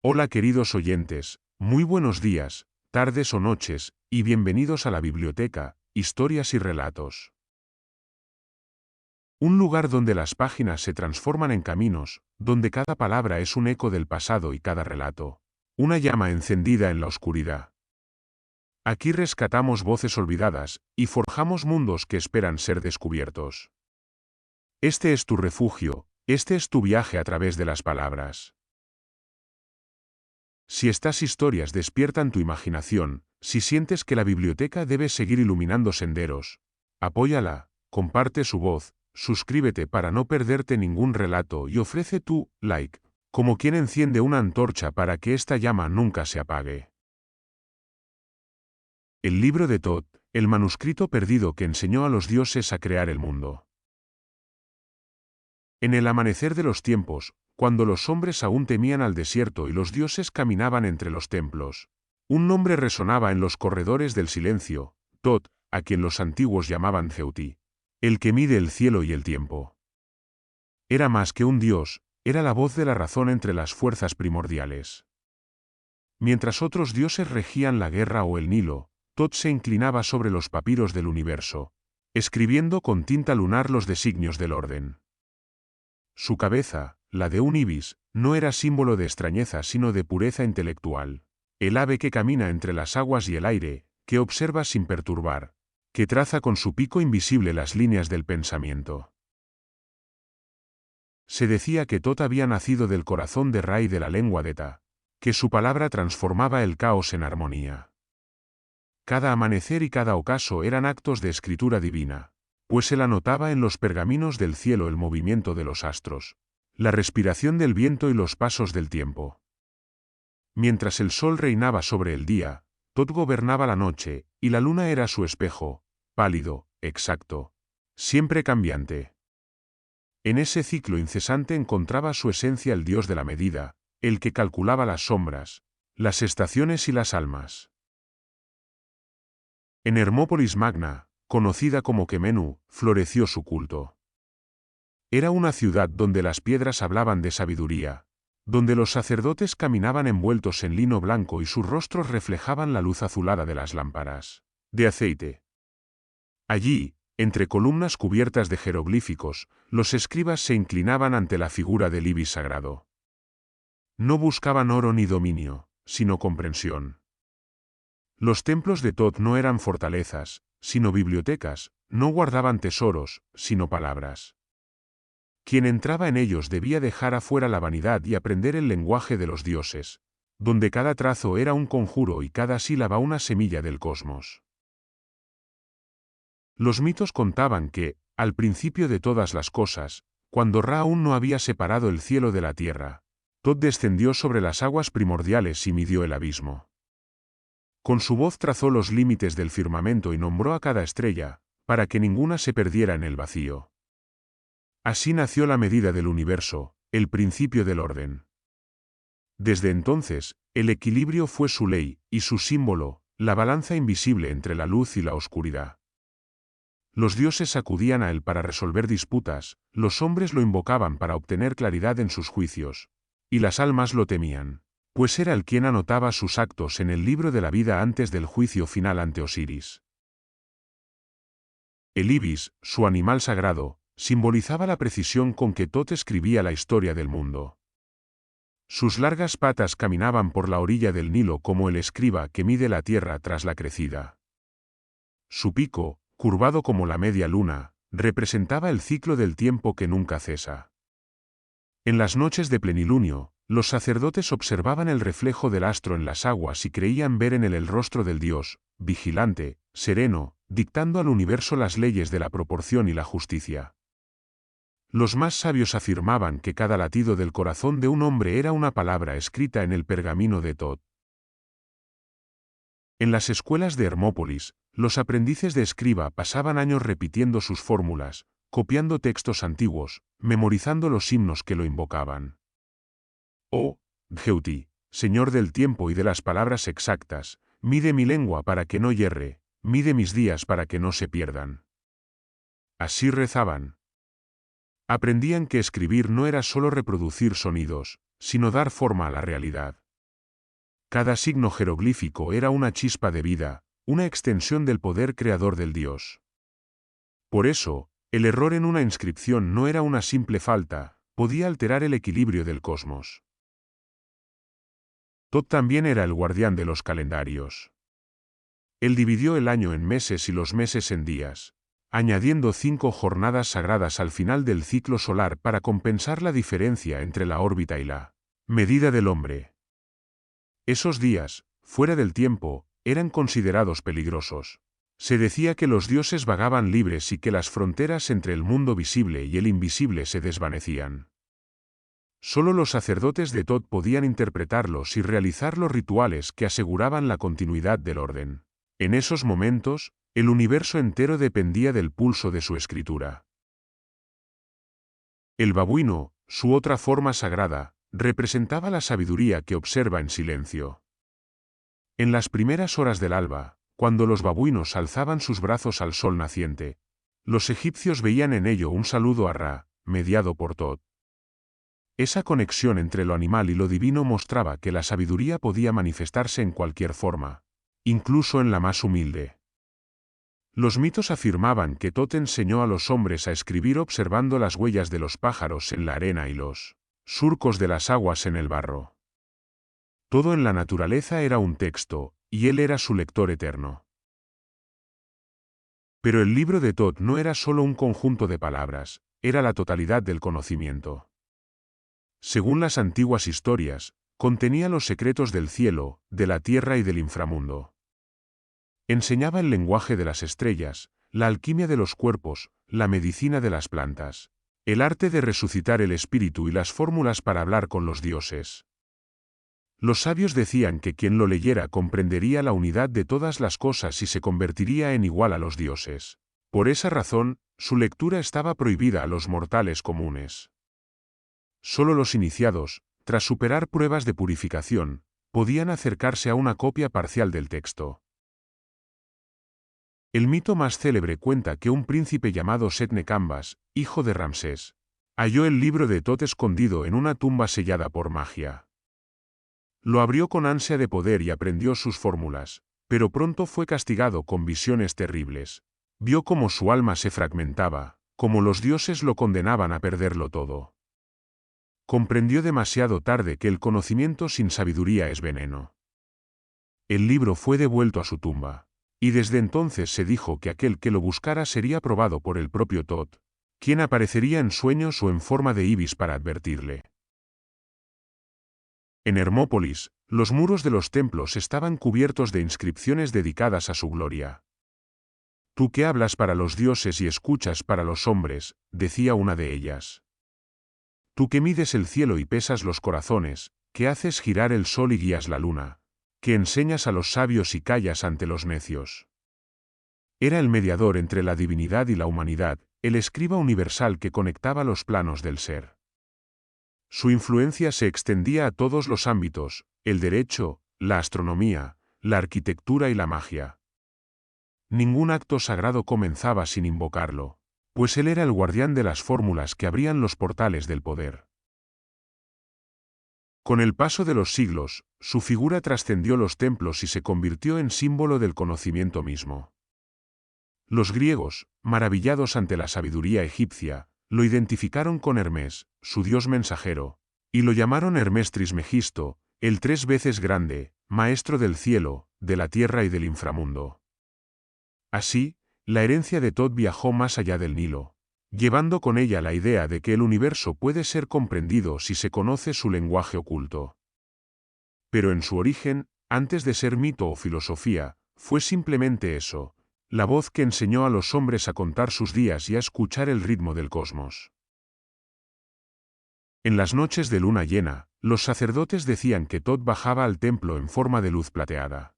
Hola queridos oyentes, muy buenos días, tardes o noches, y bienvenidos a la biblioteca, Historias y Relatos. Un lugar donde las páginas se transforman en caminos, donde cada palabra es un eco del pasado y cada relato, una llama encendida en la oscuridad. Aquí rescatamos voces olvidadas, y forjamos mundos que esperan ser descubiertos. Este es tu refugio, este es tu viaje a través de las palabras. Si estas historias despiertan tu imaginación, si sientes que la biblioteca debe seguir iluminando senderos, apóyala, comparte su voz, suscríbete para no perderte ningún relato y ofrece tu like, como quien enciende una antorcha para que esta llama nunca se apague. El libro de Thoth, el manuscrito perdido que enseñó a los dioses a crear el mundo. En el amanecer de los tiempos, cuando los hombres aún temían al desierto y los dioses caminaban entre los templos, un nombre resonaba en los corredores del silencio, Thoth, a quien los antiguos llamaban Ceuti, el que mide el cielo y el tiempo. Era más que un dios, era la voz de la razón entre las fuerzas primordiales. Mientras otros dioses regían la guerra o el Nilo, Thoth se inclinaba sobre los papiros del universo, escribiendo con tinta lunar los designios del orden. Su cabeza, la de un ibis, no era símbolo de extrañeza sino de pureza intelectual. El ave que camina entre las aguas y el aire, que observa sin perturbar, que traza con su pico invisible las líneas del pensamiento. Se decía que Thoth había nacido del corazón de Ra y de la lengua de Ta, que su palabra transformaba el caos en armonía. Cada amanecer y cada ocaso eran actos de escritura divina, pues él anotaba en los pergaminos del cielo el movimiento de los astros, la respiración del viento y los pasos del tiempo. Mientras el sol reinaba sobre el día, Thoth gobernaba la noche, y la luna era su espejo, pálido, exacto, siempre cambiante. En ese ciclo incesante encontraba su esencia el dios de la medida, el que calculaba las sombras, las estaciones y las almas. En Hermópolis Magna, conocida como Kemenu, floreció su culto. Era una ciudad donde las piedras hablaban de sabiduría, donde los sacerdotes caminaban envueltos en lino blanco y sus rostros reflejaban la luz azulada de las lámparas de aceite. Allí, entre columnas cubiertas de jeroglíficos, los escribas se inclinaban ante la figura del ibis sagrado. No buscaban oro ni dominio, sino comprensión. Los templos de Thoth no eran fortalezas, sino bibliotecas, no guardaban tesoros, sino palabras. Quien entraba en ellos debía dejar afuera la vanidad y aprender el lenguaje de los dioses, donde cada trazo era un conjuro y cada sílaba una semilla del cosmos. Los mitos contaban que, al principio de todas las cosas, cuando Ra aún no había separado el cielo de la tierra, Thoth descendió sobre las aguas primordiales y midió el abismo. Con su voz trazó los límites del firmamento y nombró a cada estrella, para que ninguna se perdiera en el vacío. Así nació la medida del universo, el principio del orden. Desde entonces, el equilibrio fue su ley, y su símbolo, la balanza invisible entre la luz y la oscuridad. Los dioses acudían a él para resolver disputas, los hombres lo invocaban para obtener claridad en sus juicios, y las almas lo temían, pues era el quien anotaba sus actos en el libro de la vida antes del juicio final ante Osiris. El ibis, su animal sagrado, simbolizaba la precisión con que Thoth escribía la historia del mundo. Sus largas patas caminaban por la orilla del Nilo como el escriba que mide la tierra tras la crecida. Su pico, curvado como la media luna, representaba el ciclo del tiempo que nunca cesa. En las noches de plenilunio, los sacerdotes observaban el reflejo del astro en las aguas y creían ver en él el rostro del dios, vigilante, sereno, dictando al universo las leyes de la proporción y la justicia. Los más sabios afirmaban que cada latido del corazón de un hombre era una palabra escrita en el pergamino de Thoth. En las escuelas de Hermópolis, los aprendices de escriba pasaban años repitiendo sus fórmulas, copiando textos antiguos, memorizando los himnos que lo invocaban. Oh, Ceuti, Señor del tiempo y de las palabras exactas, mide mi lengua para que no yerre, mide mis días para que no se pierdan. Así rezaban. Aprendían que escribir no era solo reproducir sonidos, sino dar forma a la realidad. Cada signo jeroglífico era una chispa de vida, una extensión del poder creador del dios. Por eso, el error en una inscripción no era una simple falta, podía alterar el equilibrio del cosmos. Tot también era el guardián de los calendarios. Él dividió el año en meses y los meses en días, añadiendo 5 jornadas sagradas al final del ciclo solar para compensar la diferencia entre la órbita y la medida del hombre. Esos días, fuera del tiempo, eran considerados peligrosos. Se decía que los dioses vagaban libres y que las fronteras entre el mundo visible y el invisible se desvanecían. Solo los sacerdotes de Tot podían interpretarlos y realizar los rituales que aseguraban la continuidad del orden. En esos momentos, el universo entero dependía del pulso de su escritura. El babuino, su otra forma sagrada, representaba la sabiduría que observa en silencio. En las primeras horas del alba, cuando los babuinos alzaban sus brazos al sol naciente, los egipcios veían en ello un saludo a Ra, mediado por Tot. Esa conexión entre lo animal y lo divino mostraba que la sabiduría podía manifestarse en cualquier forma, incluso en la más humilde. Los mitos afirmaban que Tot enseñó a los hombres a escribir observando las huellas de los pájaros en la arena y los surcos de las aguas en el barro. Todo en la naturaleza era un texto, y él era su lector eterno. Pero el libro de Tot no era solo un conjunto de palabras, era la totalidad del conocimiento. Según las antiguas historias, contenía los secretos del cielo, de la tierra y del inframundo. Enseñaba el lenguaje de las estrellas, la alquimia de los cuerpos, la medicina de las plantas, el arte de resucitar el espíritu y las fórmulas para hablar con los dioses. Los sabios decían que quien lo leyera comprendería la unidad de todas las cosas y se convertiría en igual a los dioses. Por esa razón, su lectura estaba prohibida a los mortales comunes. Solo los iniciados, tras superar pruebas de purificación, podían acercarse a una copia parcial del texto. El mito más célebre cuenta que un príncipe llamado Setnekambas, hijo de Ramsés, halló el libro de Tot escondido en una tumba sellada por magia. Lo abrió con ansia de poder y aprendió sus fórmulas, pero pronto fue castigado con visiones terribles. Vio cómo su alma se fragmentaba, cómo los dioses lo condenaban a perderlo todo. Comprendió demasiado tarde que el conocimiento sin sabiduría es veneno. El libro fue devuelto a su tumba, y desde entonces se dijo que aquel que lo buscara sería probado por el propio Tot, quien aparecería en sueños o en forma de ibis para advertirle. En Hermópolis, los muros de los templos estaban cubiertos de inscripciones dedicadas a su gloria. Tú que hablas para los dioses y escuchas para los hombres, decía una de ellas. Tú que mides el cielo y pesas los corazones, que haces girar el sol y guías la luna, que enseñas a los sabios y callas ante los necios. Era el mediador entre la divinidad y la humanidad, el escriba universal que conectaba los planos del ser. Su influencia se extendía a todos los ámbitos, el derecho, la astronomía, la arquitectura y la magia. Ningún acto sagrado comenzaba sin invocarlo, pues él era el guardián de las fórmulas que abrían los portales del poder. Con el paso de los siglos, su figura trascendió los templos y se convirtió en símbolo del conocimiento mismo. Los griegos, maravillados ante la sabiduría egipcia, lo identificaron con Hermes, su dios mensajero, y lo llamaron Hermes Trismegisto, el 3 veces grande, maestro del cielo, de la tierra y del inframundo. Así, la herencia de Tot viajó más allá del Nilo, llevando con ella la idea de que el universo puede ser comprendido si se conoce su lenguaje oculto. Pero en su origen, antes de ser mito o filosofía, fue simplemente eso, la voz que enseñó a los hombres a contar sus días y a escuchar el ritmo del cosmos. En las noches de luna llena, los sacerdotes decían que Tot bajaba al templo en forma de luz plateada.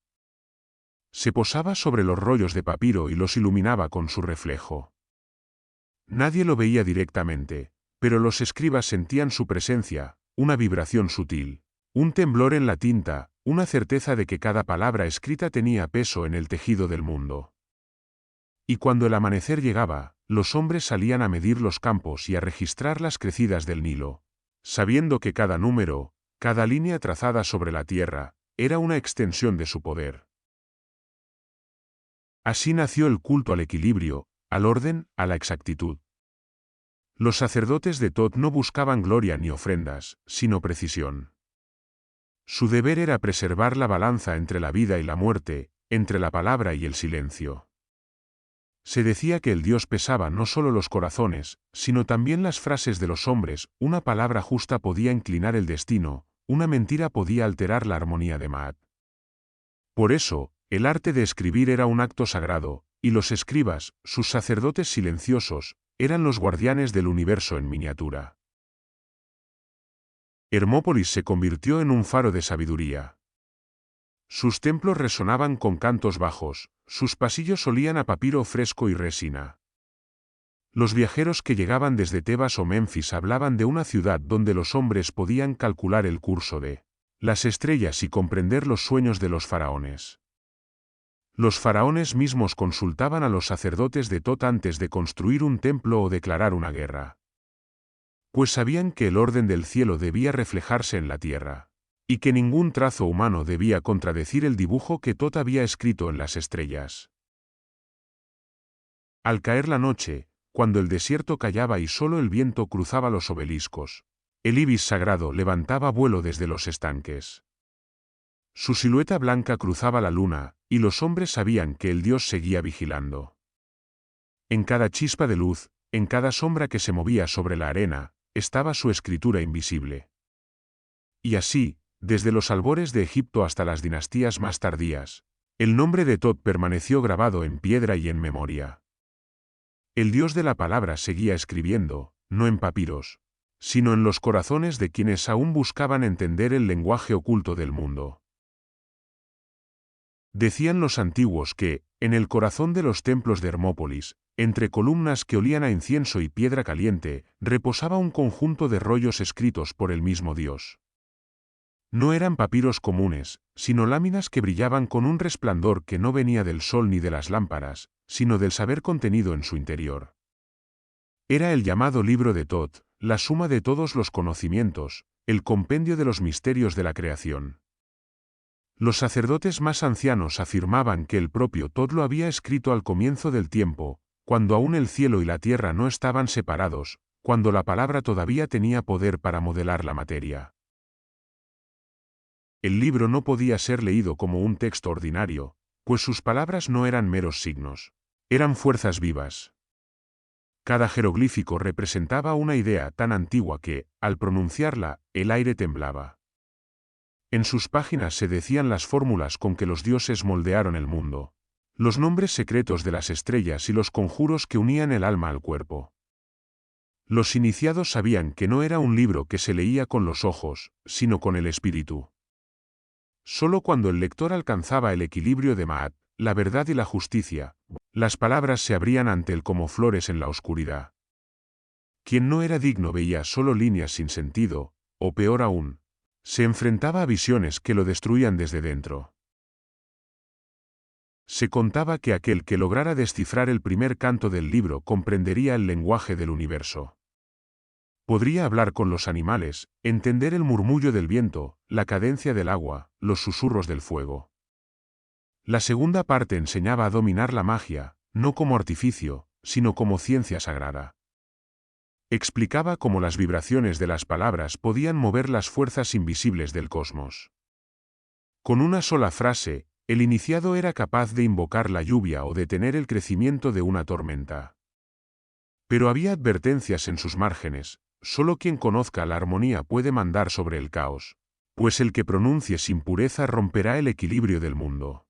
Se posaba sobre los rollos de papiro y los iluminaba con su reflejo. Nadie lo veía directamente, pero los escribas sentían su presencia, una vibración sutil, un temblor en la tinta, una certeza de que cada palabra escrita tenía peso en el tejido del mundo. Y cuando el amanecer llegaba, los hombres salían a medir los campos y a registrar las crecidas del Nilo, sabiendo que cada número, cada línea trazada sobre la tierra, era una extensión de su poder. Así nació el culto al equilibrio, al orden, a la exactitud. Los sacerdotes de Thoth no buscaban gloria ni ofrendas, sino precisión. Su deber era preservar la balanza entre la vida y la muerte, entre la palabra y el silencio. Se decía que el Dios pesaba no solo los corazones, sino también las frases de los hombres. Una palabra justa podía inclinar el destino, una mentira podía alterar la armonía de Maat. Por eso, el arte de escribir era un acto sagrado, y los escribas, sus sacerdotes silenciosos, eran los guardianes del universo en miniatura. Hermópolis se convirtió en un faro de sabiduría. Sus templos resonaban con cantos bajos, sus pasillos olían a papiro fresco y resina. Los viajeros que llegaban desde Tebas o Memphis hablaban de una ciudad donde los hombres podían calcular el curso de las estrellas y comprender los sueños de los faraones. Los faraones mismos consultaban a los sacerdotes de Thoth antes de construir un templo o declarar una guerra. Pues sabían que el orden del cielo debía reflejarse en la tierra, y que ningún trazo humano debía contradecir el dibujo que Thoth había escrito en las estrellas. Al caer la noche, cuando el desierto callaba y solo el viento cruzaba los obeliscos, el ibis sagrado levantaba vuelo desde los estanques. Su silueta blanca cruzaba la luna, y los hombres sabían que el dios seguía vigilando. En cada chispa de luz, en cada sombra que se movía sobre la arena, estaba su escritura invisible. Y así, desde los albores de Egipto hasta las dinastías más tardías, el nombre de Thoth permaneció grabado en piedra y en memoria. El dios de la palabra seguía escribiendo, no en papiros, sino en los corazones de quienes aún buscaban entender el lenguaje oculto del mundo. Decían los antiguos que, en el corazón de los templos de Hermópolis, entre columnas que olían a incienso y piedra caliente, reposaba un conjunto de rollos escritos por el mismo Dios. No eran papiros comunes, sino láminas que brillaban con un resplandor que no venía del sol ni de las lámparas, sino del saber contenido en su interior. Era el llamado libro de Thoth, la suma de todos los conocimientos, el compendio de los misterios de la creación. Los sacerdotes más ancianos afirmaban que el propio Thoth lo había escrito al comienzo del tiempo, cuando aún el cielo y la tierra no estaban separados, cuando la palabra todavía tenía poder para modelar la materia. El libro no podía ser leído como un texto ordinario, pues sus palabras no eran meros signos, eran fuerzas vivas. Cada jeroglífico representaba una idea tan antigua que, al pronunciarla, el aire temblaba. En sus páginas se decían las fórmulas con que los dioses moldearon el mundo, los nombres secretos de las estrellas y los conjuros que unían el alma al cuerpo. Los iniciados sabían que no era un libro que se leía con los ojos, sino con el espíritu. Solo cuando el lector alcanzaba el equilibrio de Maat, la verdad y la justicia, las palabras se abrían ante él como flores en la oscuridad. Quien no era digno veía solo líneas sin sentido, o peor aún, se enfrentaba a visiones que lo destruían desde dentro. Se contaba que aquel que lograra descifrar el primer canto del libro comprendería el lenguaje del universo. Podría hablar con los animales, entender el murmullo del viento, la cadencia del agua, los susurros del fuego. La segunda parte enseñaba a dominar la magia, no como artificio, sino como ciencia sagrada. Explicaba cómo las vibraciones de las palabras podían mover las fuerzas invisibles del cosmos. Con una sola frase, el iniciado era capaz de invocar la lluvia o detener el crecimiento de una tormenta. Pero había advertencias en sus márgenes: solo quien conozca la armonía puede mandar sobre el caos, pues el que pronuncie sin pureza romperá el equilibrio del mundo.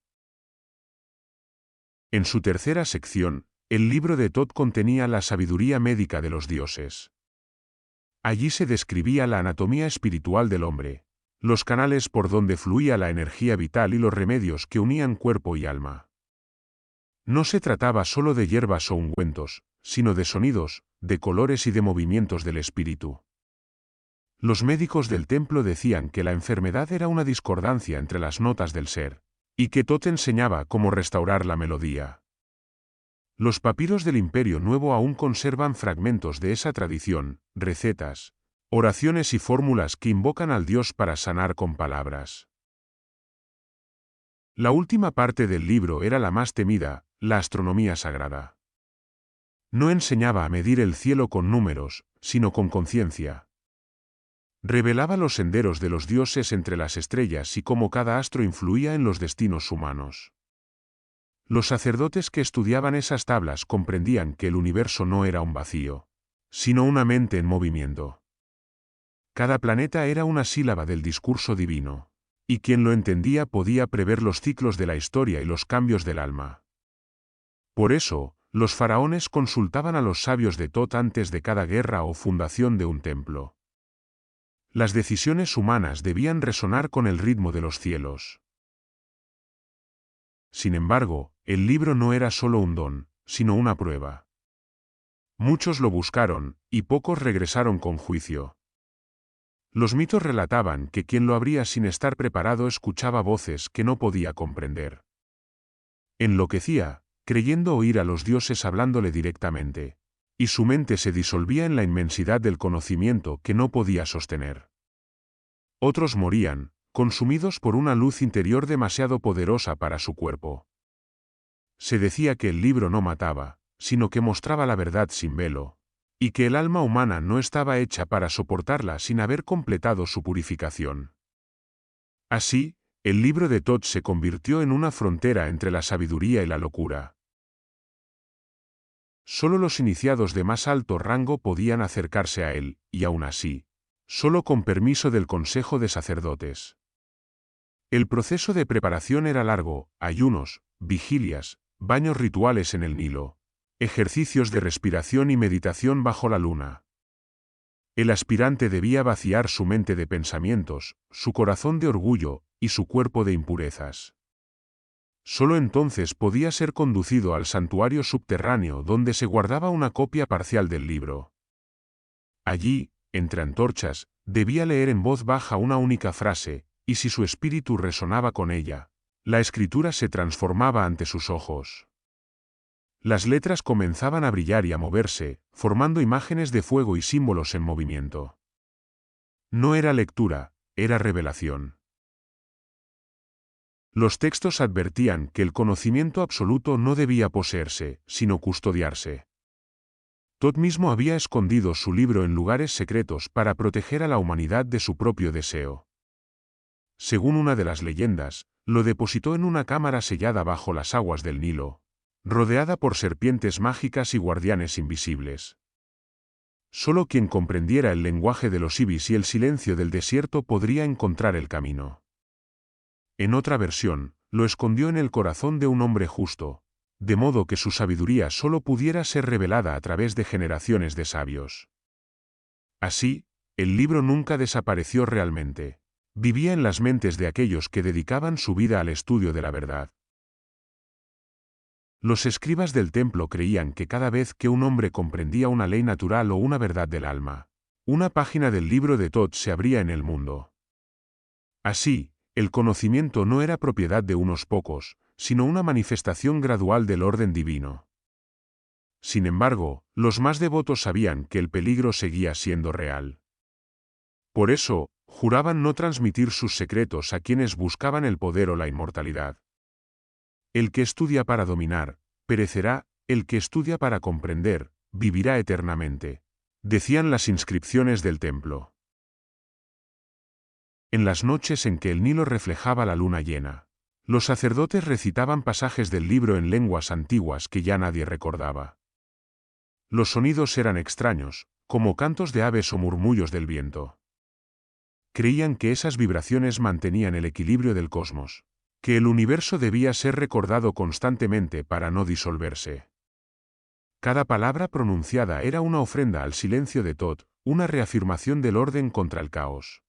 En su tercera sección, el libro de Thoth contenía la sabiduría médica de los dioses. Allí se describía la anatomía espiritual del hombre, los canales por donde fluía la energía vital y los remedios que unían cuerpo y alma. No se trataba solo de hierbas o ungüentos, sino de sonidos, de colores y de movimientos del espíritu. Los médicos del templo decían que la enfermedad era una discordancia entre las notas del ser, y que Thoth enseñaba cómo restaurar la melodía. Los papiros del Imperio Nuevo aún conservan fragmentos de esa tradición, recetas, oraciones y fórmulas que invocan al Dios para sanar con palabras. La última parte del libro era la más temida, la astronomía sagrada. No enseñaba a medir el cielo con números, sino con conciencia. Revelaba los senderos de los dioses entre las estrellas y cómo cada astro influía en los destinos humanos. Los sacerdotes que estudiaban esas tablas comprendían que el universo no era un vacío, sino una mente en movimiento. Cada planeta era una sílaba del discurso divino, y quien lo entendía podía prever los ciclos de la historia y los cambios del alma. Por eso, los faraones consultaban a los sabios de Tot antes de cada guerra o fundación de un templo. Las decisiones humanas debían resonar con el ritmo de los cielos. Sin embargo, el libro no era solo un don, sino una prueba. Muchos lo buscaron, y pocos regresaron con juicio. Los mitos relataban que quien lo abría sin estar preparado escuchaba voces que no podía comprender. Enloquecía, creyendo oír a los dioses hablándole directamente, y su mente se disolvía en la inmensidad del conocimiento que no podía sostener. Otros morían, consumidos por una luz interior demasiado poderosa para su cuerpo. Se decía que el libro no mataba, sino que mostraba la verdad sin velo, y que el alma humana no estaba hecha para soportarla sin haber completado su purificación. Así, el libro de Tot se convirtió en una frontera entre la sabiduría y la locura. Solo los iniciados de más alto rango podían acercarse a él, y aún así, solo con permiso del Consejo de Sacerdotes. El proceso de preparación era largo: ayunos, vigilias, baños rituales en el Nilo, ejercicios de respiración y meditación bajo la luna. El aspirante debía vaciar su mente de pensamientos, su corazón de orgullo, y su cuerpo de impurezas. Solo entonces podía ser conducido al santuario subterráneo donde se guardaba una copia parcial del libro. Allí, entre antorchas, debía leer en voz baja una única frase, y si su espíritu resonaba con ella, la escritura se transformaba ante sus ojos. Las letras comenzaban a brillar y a moverse, formando imágenes de fuego y símbolos en movimiento. No era lectura, era revelación. Los textos advertían que el conocimiento absoluto no debía poseerse, sino custodiarse. Tot mismo había escondido su libro en lugares secretos para proteger a la humanidad de su propio deseo. Según una de las leyendas, lo depositó en una cámara sellada bajo las aguas del Nilo, rodeada por serpientes mágicas y guardianes invisibles. Solo quien comprendiera el lenguaje de los ibis y el silencio del desierto podría encontrar el camino. En otra versión, lo escondió en el corazón de un hombre justo, de modo que su sabiduría solo pudiera ser revelada a través de generaciones de sabios. Así, el libro nunca desapareció realmente. Vivía en las mentes de aquellos que dedicaban su vida al estudio de la verdad. Los escribas del templo creían que cada vez que un hombre comprendía una ley natural o una verdad del alma, una página del libro de Tot se abría en el mundo. Así, el conocimiento no era propiedad de unos pocos, sino una manifestación gradual del orden divino. Sin embargo, los más devotos sabían que el peligro seguía siendo real. Por eso, juraban no transmitir sus secretos a quienes buscaban el poder o la inmortalidad. El que estudia para dominar, perecerá; el que estudia para comprender, vivirá eternamente, decían las inscripciones del templo. En las noches en que el Nilo reflejaba la luna llena, los sacerdotes recitaban pasajes del libro en lenguas antiguas que ya nadie recordaba. Los sonidos eran extraños, como cantos de aves o murmullos del viento. Creían que esas vibraciones mantenían el equilibrio del cosmos, que el universo debía ser recordado constantemente para no disolverse. Cada palabra pronunciada era una ofrenda al silencio de Tot, una reafirmación del orden contra el caos.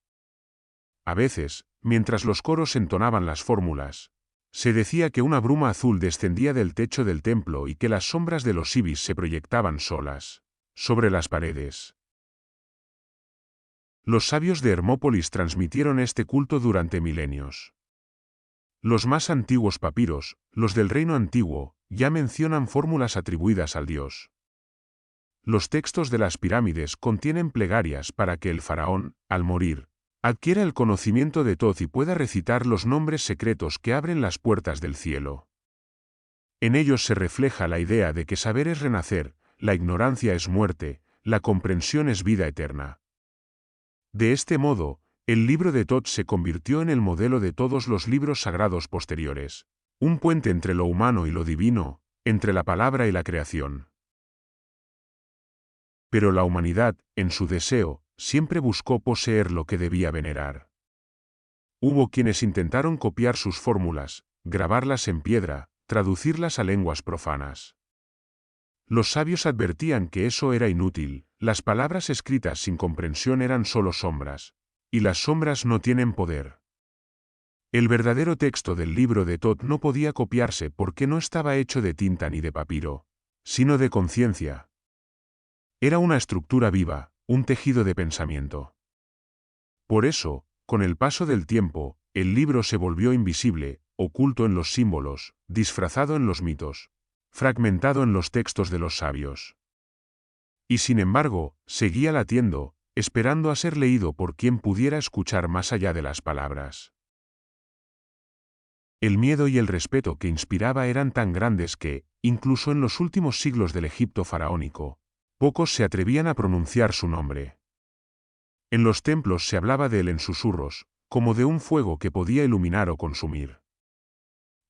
A veces, mientras los coros entonaban las fórmulas, se decía que una bruma azul descendía del techo del templo y que las sombras de los ibis se proyectaban solas sobre las paredes. Los sabios de Hermópolis transmitieron este culto durante milenios. Los más antiguos papiros, los del Reino Antiguo, ya mencionan fórmulas atribuidas al dios. Los textos de las pirámides contienen plegarias para que el faraón, al morir, Adquiera el conocimiento de Thoth y pueda recitar los nombres secretos que abren las puertas del cielo. En ellos se refleja la idea de que saber es renacer, la ignorancia es muerte, la comprensión es vida eterna. De este modo, el libro de Thoth se convirtió en el modelo de todos los libros sagrados posteriores, un puente entre lo humano y lo divino, entre la palabra y la creación. Pero la humanidad, en su deseo, siempre buscó poseer lo que debía venerar. Hubo quienes intentaron copiar sus fórmulas, grabarlas en piedra, traducirlas a lenguas profanas. Los sabios advertían que eso era inútil, las palabras escritas sin comprensión eran solo sombras, y las sombras no tienen poder. El verdadero texto del libro de Thoth no podía copiarse porque no estaba hecho de tinta ni de papiro, sino de conciencia. Era una estructura viva, un tejido de pensamiento. Por eso, con el paso del tiempo, el libro se volvió invisible, oculto en los símbolos, disfrazado en los mitos, fragmentado en los textos de los sabios. Y sin embargo, seguía latiendo, esperando a ser leído por quien pudiera escuchar más allá de las palabras. El miedo y el respeto que inspiraba eran tan grandes que, incluso en los últimos siglos del Egipto faraónico, pocos se atrevían a pronunciar su nombre. En los templos se hablaba de él en susurros, como de un fuego que podía iluminar o consumir.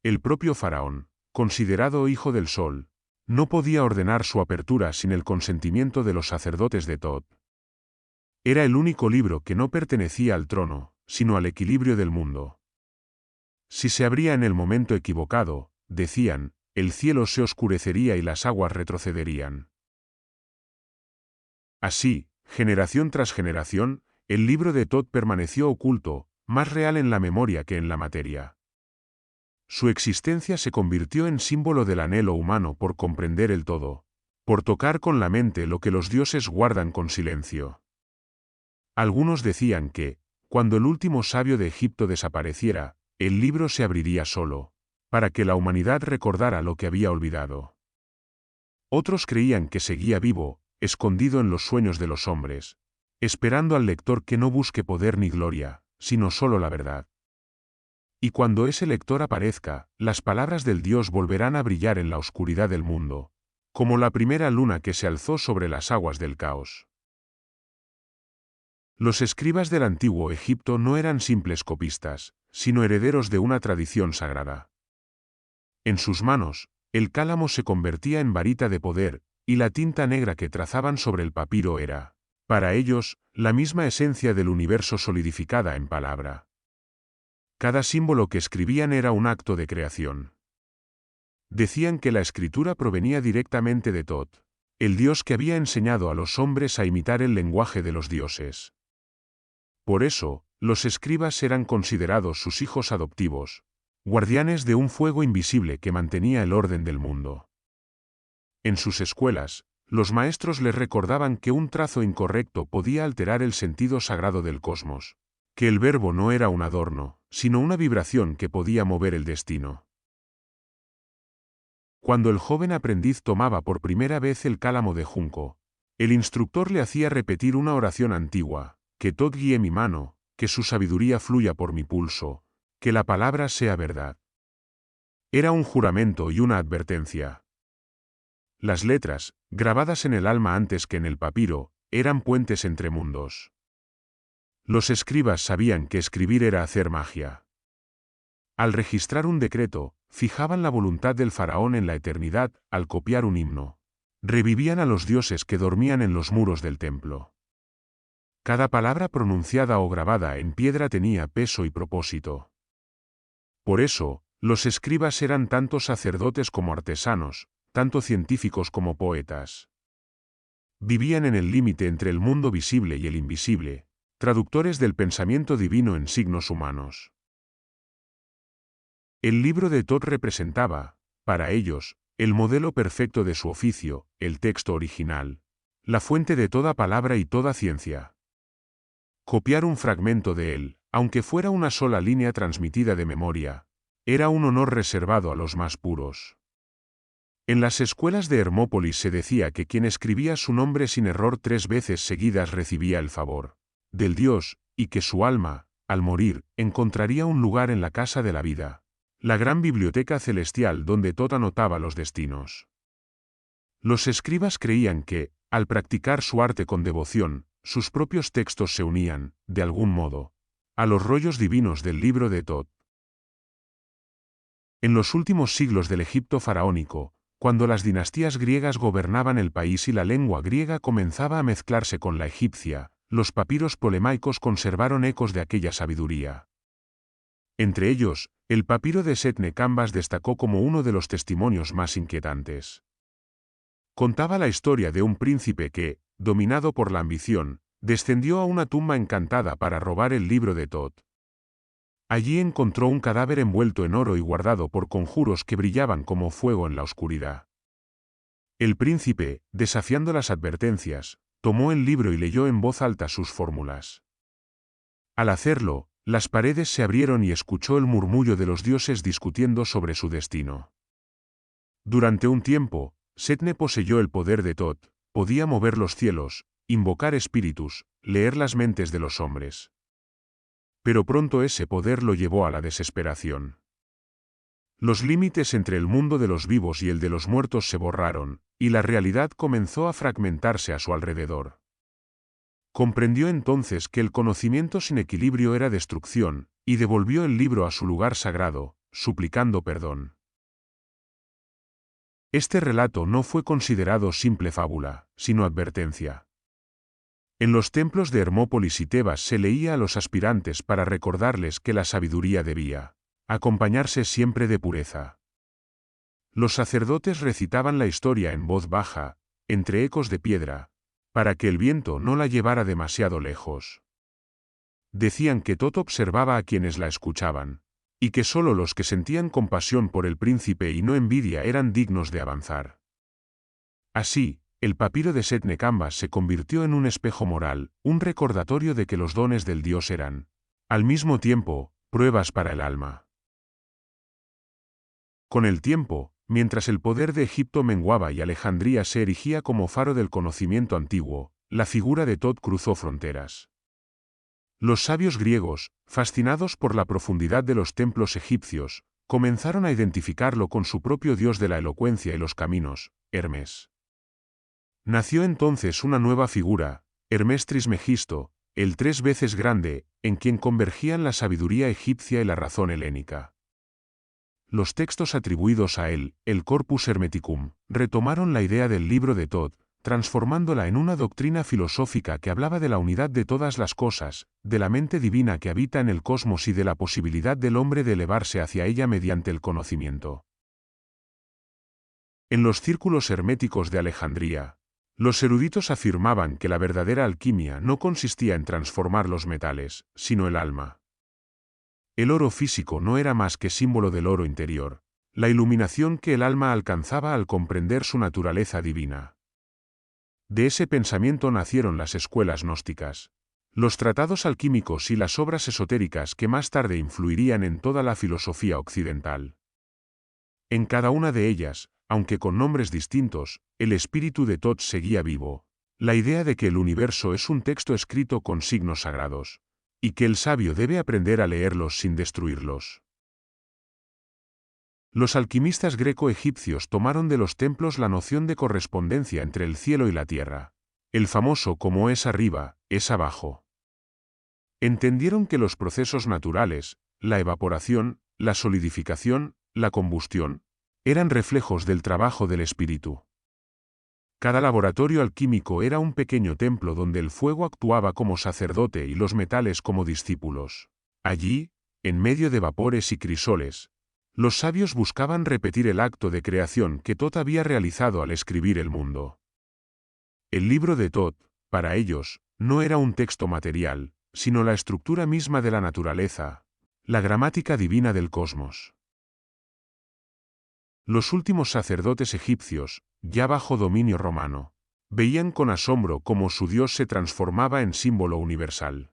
El propio faraón, considerado hijo del sol, no podía ordenar su apertura sin el consentimiento de los sacerdotes de Thoth. Era el único libro que no pertenecía al trono, sino al equilibrio del mundo. Si se abría en el momento equivocado, decían, el cielo se oscurecería y las aguas retrocederían. Así, generación tras generación, el libro de Thoth permaneció oculto, más real en la memoria que en la materia. Su existencia se convirtió en símbolo del anhelo humano por comprender el todo, por tocar con la mente lo que los dioses guardan con silencio. Algunos decían que, cuando el último sabio de Egipto desapareciera, el libro se abriría solo, para que la humanidad recordara lo que había olvidado. Otros creían que seguía vivo, escondido en los sueños de los hombres, esperando al lector que no busque poder ni gloria, sino solo la verdad. Y cuando ese lector aparezca, las palabras del Dios volverán a brillar en la oscuridad del mundo, como la primera luna que se alzó sobre las aguas del caos. Los escribas del antiguo Egipto no eran simples copistas, sino herederos de una tradición sagrada. En sus manos, el cálamo se convertía en varita de poder, y la tinta negra que trazaban sobre el papiro era, para ellos, la misma esencia del universo solidificada en palabra. Cada símbolo que escribían era un acto de creación. Decían que la escritura provenía directamente de Thoth, el dios que había enseñado a los hombres a imitar el lenguaje de los dioses. Por eso, los escribas eran considerados sus hijos adoptivos, guardianes de un fuego invisible que mantenía el orden del mundo. En sus escuelas, los maestros les recordaban que un trazo incorrecto podía alterar el sentido sagrado del cosmos, que el verbo no era un adorno, sino una vibración que podía mover el destino. Cuando el joven aprendiz tomaba por primera vez el cálamo de junco, el instructor le hacía repetir una oración antigua, que Thoth guíe mi mano, que su sabiduría fluya por mi pulso, que la palabra sea verdad. Era un juramento y una advertencia. Las letras, grabadas en el alma antes que en el papiro, eran puentes entre mundos. Los escribas sabían que escribir era hacer magia. Al registrar un decreto, fijaban la voluntad del faraón en la eternidad, al copiar un himno. Revivían a los dioses que dormían en los muros del templo. Cada palabra pronunciada o grabada en piedra tenía peso y propósito. Por eso, los escribas eran tanto sacerdotes como artesanos, tanto científicos como poetas. Vivían en el límite entre el mundo visible y el invisible, traductores del pensamiento divino en signos humanos. El libro de Thoth representaba, para ellos, el modelo perfecto de su oficio, el texto original, la fuente de toda palabra y toda ciencia. Copiar un fragmento de él, aunque fuera una sola línea transmitida de memoria, era un honor reservado a los más puros. En las escuelas de Hermópolis se decía que quien escribía su nombre sin error 3 veces seguidas recibía el favor del Dios, y que su alma, al morir, encontraría un lugar en la casa de la vida, la gran biblioteca celestial donde Thoth anotaba los destinos. Los escribas creían que, al practicar su arte con devoción, sus propios textos se unían, de algún modo, a los rollos divinos del libro de Thoth. En los últimos siglos del Egipto faraónico, cuando las dinastías griegas gobernaban el país y la lengua griega comenzaba a mezclarse con la egipcia, los papiros ptolemaicos conservaron ecos de aquella sabiduría. Entre ellos, el papiro de Setne-Cambas destacó como uno de los testimonios más inquietantes. Contaba la historia de un príncipe que, dominado por la ambición, descendió a una tumba encantada para robar el libro de Thoth. Allí encontró un cadáver envuelto en oro y guardado por conjuros que brillaban como fuego en la oscuridad. El príncipe, desafiando las advertencias, tomó el libro y leyó en voz alta sus fórmulas. Al hacerlo, las paredes se abrieron y escuchó el murmullo de los dioses discutiendo sobre su destino. Durante un tiempo, Setne poseyó el poder de Thoth, podía mover los cielos, invocar espíritus, leer las mentes de los hombres. Pero pronto ese poder lo llevó a la desesperación. Los límites entre el mundo de los vivos y el de los muertos se borraron, y la realidad comenzó a fragmentarse a su alrededor. Comprendió entonces que el conocimiento sin equilibrio era destrucción, y devolvió el libro a su lugar sagrado, suplicando perdón. Este relato no fue considerado simple fábula, sino advertencia. En los templos de Hermópolis y Tebas se leía a los aspirantes para recordarles que la sabiduría debía acompañarse siempre de pureza. Los sacerdotes recitaban la historia en voz baja, entre ecos de piedra, para que el viento no la llevara demasiado lejos. Decían que Thoth observaba a quienes la escuchaban, y que solo los que sentían compasión por el príncipe y no envidia eran dignos de avanzar. Así, el papiro de Setne-Cambas se convirtió en un espejo moral, un recordatorio de que los dones del Dios eran, al mismo tiempo, pruebas para el alma. Con el tiempo, mientras el poder de Egipto menguaba y Alejandría se erigía como faro del conocimiento antiguo, la figura de Thoth cruzó fronteras. Los sabios griegos, fascinados por la profundidad de los templos egipcios, comenzaron a identificarlo con su propio dios de la elocuencia y los caminos, Hermes. Nació entonces una nueva figura, Hermes Trismegisto, el 3 veces grande, en quien convergían la sabiduría egipcia y la razón helénica. Los textos atribuidos a él, el Corpus Hermeticum, retomaron la idea del libro de Thoth, transformándola en una doctrina filosófica que hablaba de la unidad de todas las cosas, de la mente divina que habita en el cosmos y de la posibilidad del hombre de elevarse hacia ella mediante el conocimiento. En los círculos herméticos de Alejandría, los eruditos afirmaban que la verdadera alquimia no consistía en transformar los metales, sino el alma. El oro físico no era más que símbolo del oro interior, la iluminación que el alma alcanzaba al comprender su naturaleza divina. De ese pensamiento nacieron las escuelas gnósticas, los tratados alquímicos y las obras esotéricas que más tarde influirían en toda la filosofía occidental. En cada una de ellas, aunque con nombres distintos, el espíritu de Thoth seguía vivo, la idea de que el universo es un texto escrito con signos sagrados, y que el sabio debe aprender a leerlos sin destruirlos. Los alquimistas greco-egipcios tomaron de los templos la noción de correspondencia entre el cielo y la tierra, el famoso como es arriba, es abajo. Entendieron que los procesos naturales, la evaporación, la solidificación, la combustión, eran reflejos del trabajo del espíritu. Cada laboratorio alquímico era un pequeño templo donde el fuego actuaba como sacerdote y los metales como discípulos. Allí, en medio de vapores y crisoles, los sabios buscaban repetir el acto de creación que Thoth había realizado al escribir el mundo. El libro de Thoth, para ellos, no era un texto material, sino la estructura misma de la naturaleza, la gramática divina del cosmos. Los últimos sacerdotes egipcios, ya bajo dominio romano, veían con asombro cómo su Dios se transformaba en símbolo universal.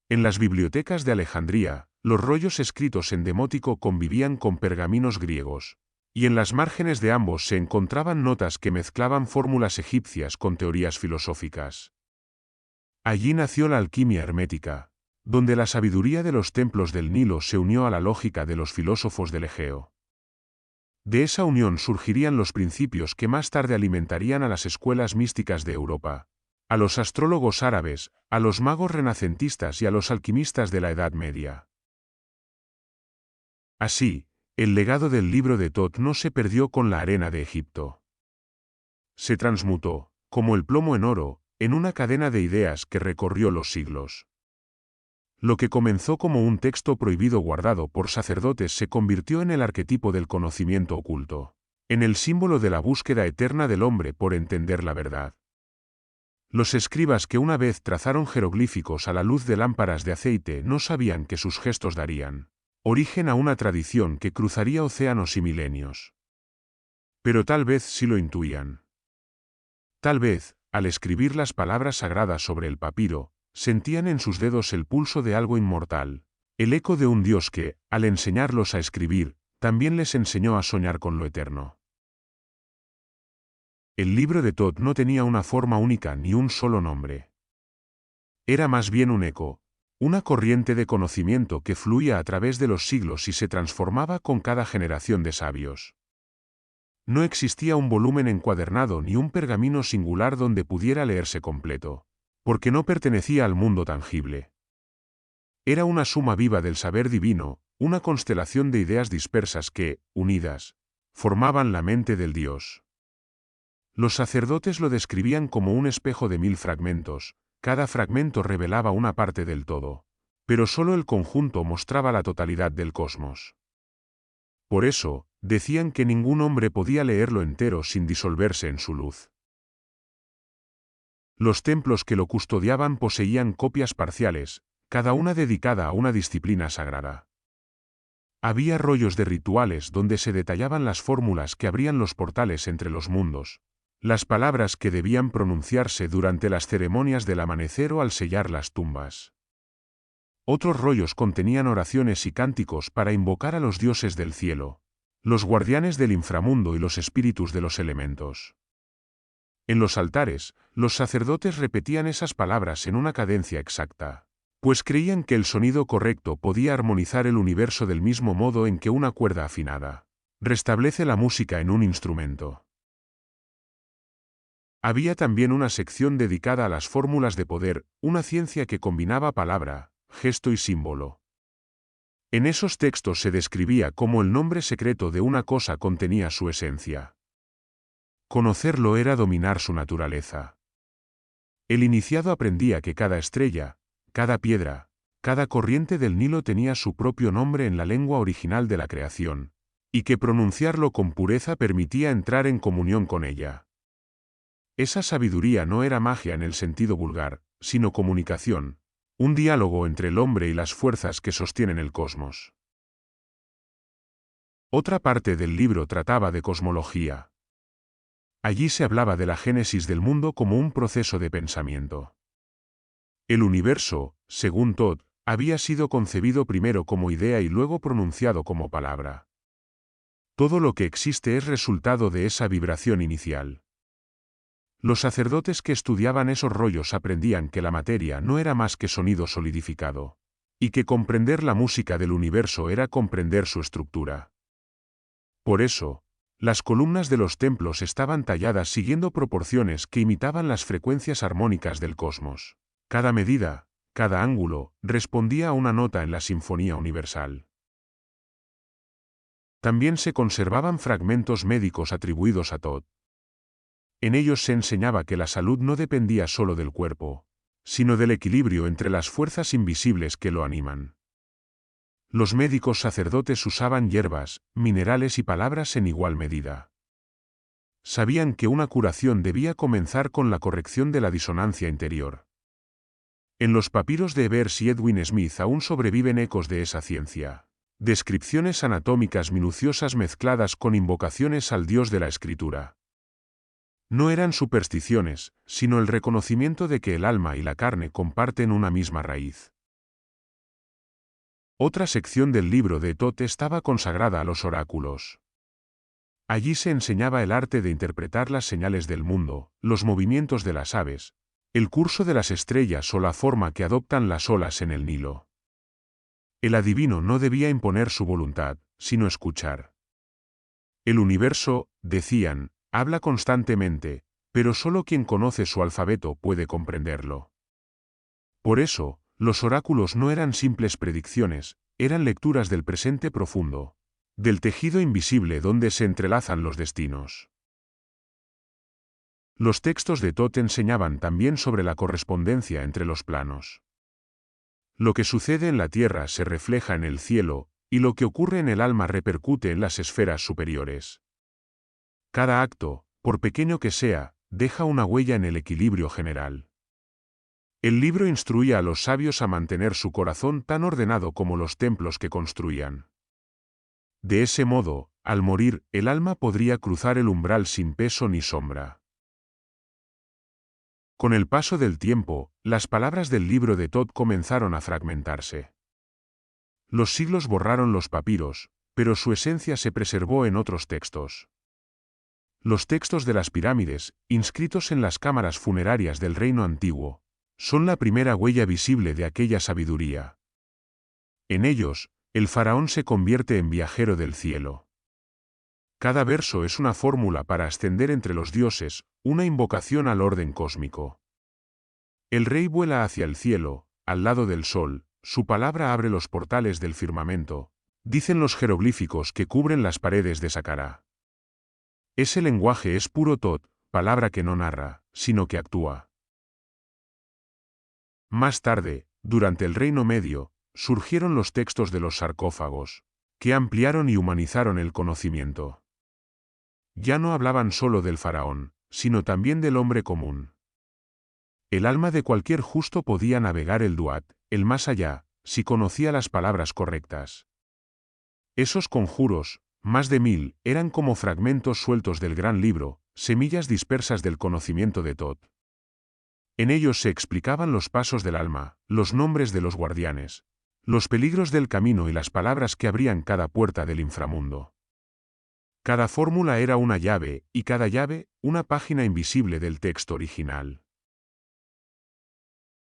En las bibliotecas de Alejandría, los rollos escritos en demótico convivían con pergaminos griegos, y en las márgenes de ambos se encontraban notas que mezclaban fórmulas egipcias con teorías filosóficas. Allí nació la alquimia hermética, donde la sabiduría de los templos del Nilo se unió a la lógica de los filósofos del Egeo. De esa unión surgirían los principios que más tarde alimentarían a las escuelas místicas de Europa, a los astrólogos árabes, a los magos renacentistas y a los alquimistas de la Edad Media. Así, el legado del libro de Tot no se perdió con la arena de Egipto. Se transmutó, como el plomo en oro, en una cadena de ideas que recorrió los siglos. Lo que comenzó como un texto prohibido guardado por sacerdotes se convirtió en el arquetipo del conocimiento oculto, en el símbolo de la búsqueda eterna del hombre por entender la verdad. Los escribas que una vez trazaron jeroglíficos a la luz de lámparas de aceite no sabían que sus gestos darían origen a una tradición que cruzaría océanos y milenios. Pero tal vez sí lo intuían. Tal vez, al escribir las palabras sagradas sobre el papiro, sentían en sus dedos el pulso de algo inmortal, el eco de un Dios que, al enseñarlos a escribir, también les enseñó a soñar con lo eterno. El libro de Tot no tenía una forma única ni un solo nombre. Era más bien un eco, una corriente de conocimiento que fluía a través de los siglos y se transformaba con cada generación de sabios. No existía un volumen encuadernado ni un pergamino singular donde pudiera leerse completo, porque no pertenecía al mundo tangible. Era una suma viva del saber divino, una constelación de ideas dispersas que, unidas, formaban la mente del Dios. Los sacerdotes lo describían como un espejo de 1000 fragmentos, cada fragmento revelaba una parte del todo, pero solo el conjunto mostraba la totalidad del cosmos. Por eso, decían que ningún hombre podía leerlo entero sin disolverse en su luz. Los templos que lo custodiaban poseían copias parciales, cada una dedicada a una disciplina sagrada. Había rollos de rituales donde se detallaban las fórmulas que abrían los portales entre los mundos, las palabras que debían pronunciarse durante las ceremonias del amanecer o al sellar las tumbas. Otros rollos contenían oraciones y cánticos para invocar a los dioses del cielo, los guardianes del inframundo y los espíritus de los elementos. En los altares, los sacerdotes repetían esas palabras en una cadencia exacta, pues creían que el sonido correcto podía armonizar el universo del mismo modo en que una cuerda afinada restablece la música en un instrumento. Había también una sección dedicada a las fórmulas de poder, una ciencia que combinaba palabra, gesto y símbolo. En esos textos se describía cómo el nombre secreto de una cosa contenía su esencia. Conocerlo era dominar su naturaleza. El iniciado aprendía que cada estrella, cada piedra, cada corriente del Nilo tenía su propio nombre en la lengua original de la creación, y que pronunciarlo con pureza permitía entrar en comunión con ella. Esa sabiduría no era magia en el sentido vulgar, sino comunicación, un diálogo entre el hombre y las fuerzas que sostienen el cosmos. Otra parte del libro trataba de cosmología. Allí se hablaba de la génesis del mundo como un proceso de pensamiento. El universo, según Tot, había sido concebido primero como idea y luego pronunciado como palabra. Todo lo que existe es resultado de esa vibración inicial. Los sacerdotes que estudiaban esos rollos aprendían que la materia no era más que sonido solidificado, y que comprender la música del universo era comprender su estructura. Por eso, las columnas de los templos estaban talladas siguiendo proporciones que imitaban las frecuencias armónicas del cosmos. Cada medida, cada ángulo, respondía a una nota en la sinfonía universal. También se conservaban fragmentos médicos atribuidos a Tot. En ellos se enseñaba que la salud no dependía solo del cuerpo, sino del equilibrio entre las fuerzas invisibles que lo animan. Los médicos sacerdotes usaban hierbas, minerales y palabras en igual medida. Sabían que una curación debía comenzar con la corrección de la disonancia interior. En los papiros de Ebers y Edwin Smith aún sobreviven ecos de esa ciencia. Descripciones anatómicas minuciosas mezcladas con invocaciones al Dios de la Escritura. No eran supersticiones, sino el reconocimiento de que el alma y la carne comparten una misma raíz. Otra sección del libro de Tot estaba consagrada a los oráculos. Allí se enseñaba el arte de interpretar las señales del mundo, los movimientos de las aves, el curso de las estrellas o la forma que adoptan las olas en el Nilo. El adivino no debía imponer su voluntad, sino escuchar. El universo, decían, habla constantemente, pero solo quien conoce su alfabeto puede comprenderlo. Por eso, los oráculos no eran simples predicciones, eran lecturas del presente profundo, del tejido invisible donde se entrelazan los destinos. Los textos de Thoth enseñaban también sobre la correspondencia entre los planos. Lo que sucede en la tierra se refleja en el cielo, y lo que ocurre en el alma repercute en las esferas superiores. Cada acto, por pequeño que sea, deja una huella en el equilibrio general. El libro instruía a los sabios a mantener su corazón tan ordenado como los templos que construían. De ese modo, al morir, el alma podría cruzar el umbral sin peso ni sombra. Con el paso del tiempo, las palabras del libro de Thoth comenzaron a fragmentarse. Los siglos borraron los papiros, pero su esencia se preservó en otros textos. Los textos de las pirámides, inscritos en las cámaras funerarias del reino antiguo, son la primera huella visible de aquella sabiduría. En ellos, el faraón se convierte en viajero del cielo. Cada verso es una fórmula para ascender entre los dioses, una invocación al orden cósmico. El rey vuela hacia el cielo, al lado del sol, su palabra abre los portales del firmamento, dicen los jeroglíficos que cubren las paredes de Saqqara. Ese lenguaje es puro Thoth, palabra que no narra, sino que actúa. Más tarde, durante el Reino Medio, surgieron los textos de los sarcófagos, que ampliaron y humanizaron el conocimiento. Ya no hablaban solo del faraón, sino también del hombre común. El alma de cualquier justo podía navegar el Duat, el más allá, si conocía las palabras correctas. Esos conjuros, más de 1000, eran como fragmentos sueltos del gran libro, semillas dispersas del conocimiento de Thoth. En ellos se explicaban los pasos del alma, los nombres de los guardianes, los peligros del camino y las palabras que abrían cada puerta del inframundo. Cada fórmula era una llave, y cada llave, una página invisible del texto original.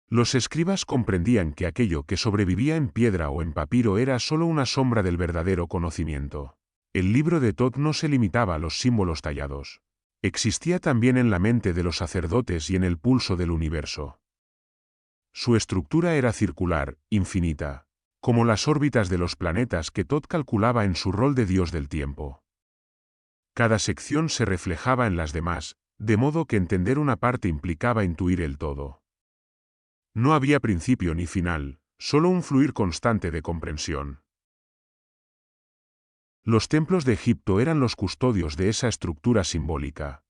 Los escribas comprendían que aquello que sobrevivía en piedra o en papiro era solo una sombra del verdadero conocimiento. El libro de Thoth no se limitaba a los símbolos tallados. Existía también en la mente de los sacerdotes y en el pulso del universo. Su estructura era circular, infinita, como las órbitas de los planetas que Thoth calculaba en su rol de dios del tiempo. Cada sección se reflejaba en las demás, de modo que entender una parte implicaba intuir el todo. No había principio ni final, solo un fluir constante de comprensión. Los templos de Egipto eran los custodios de esa estructura simbólica.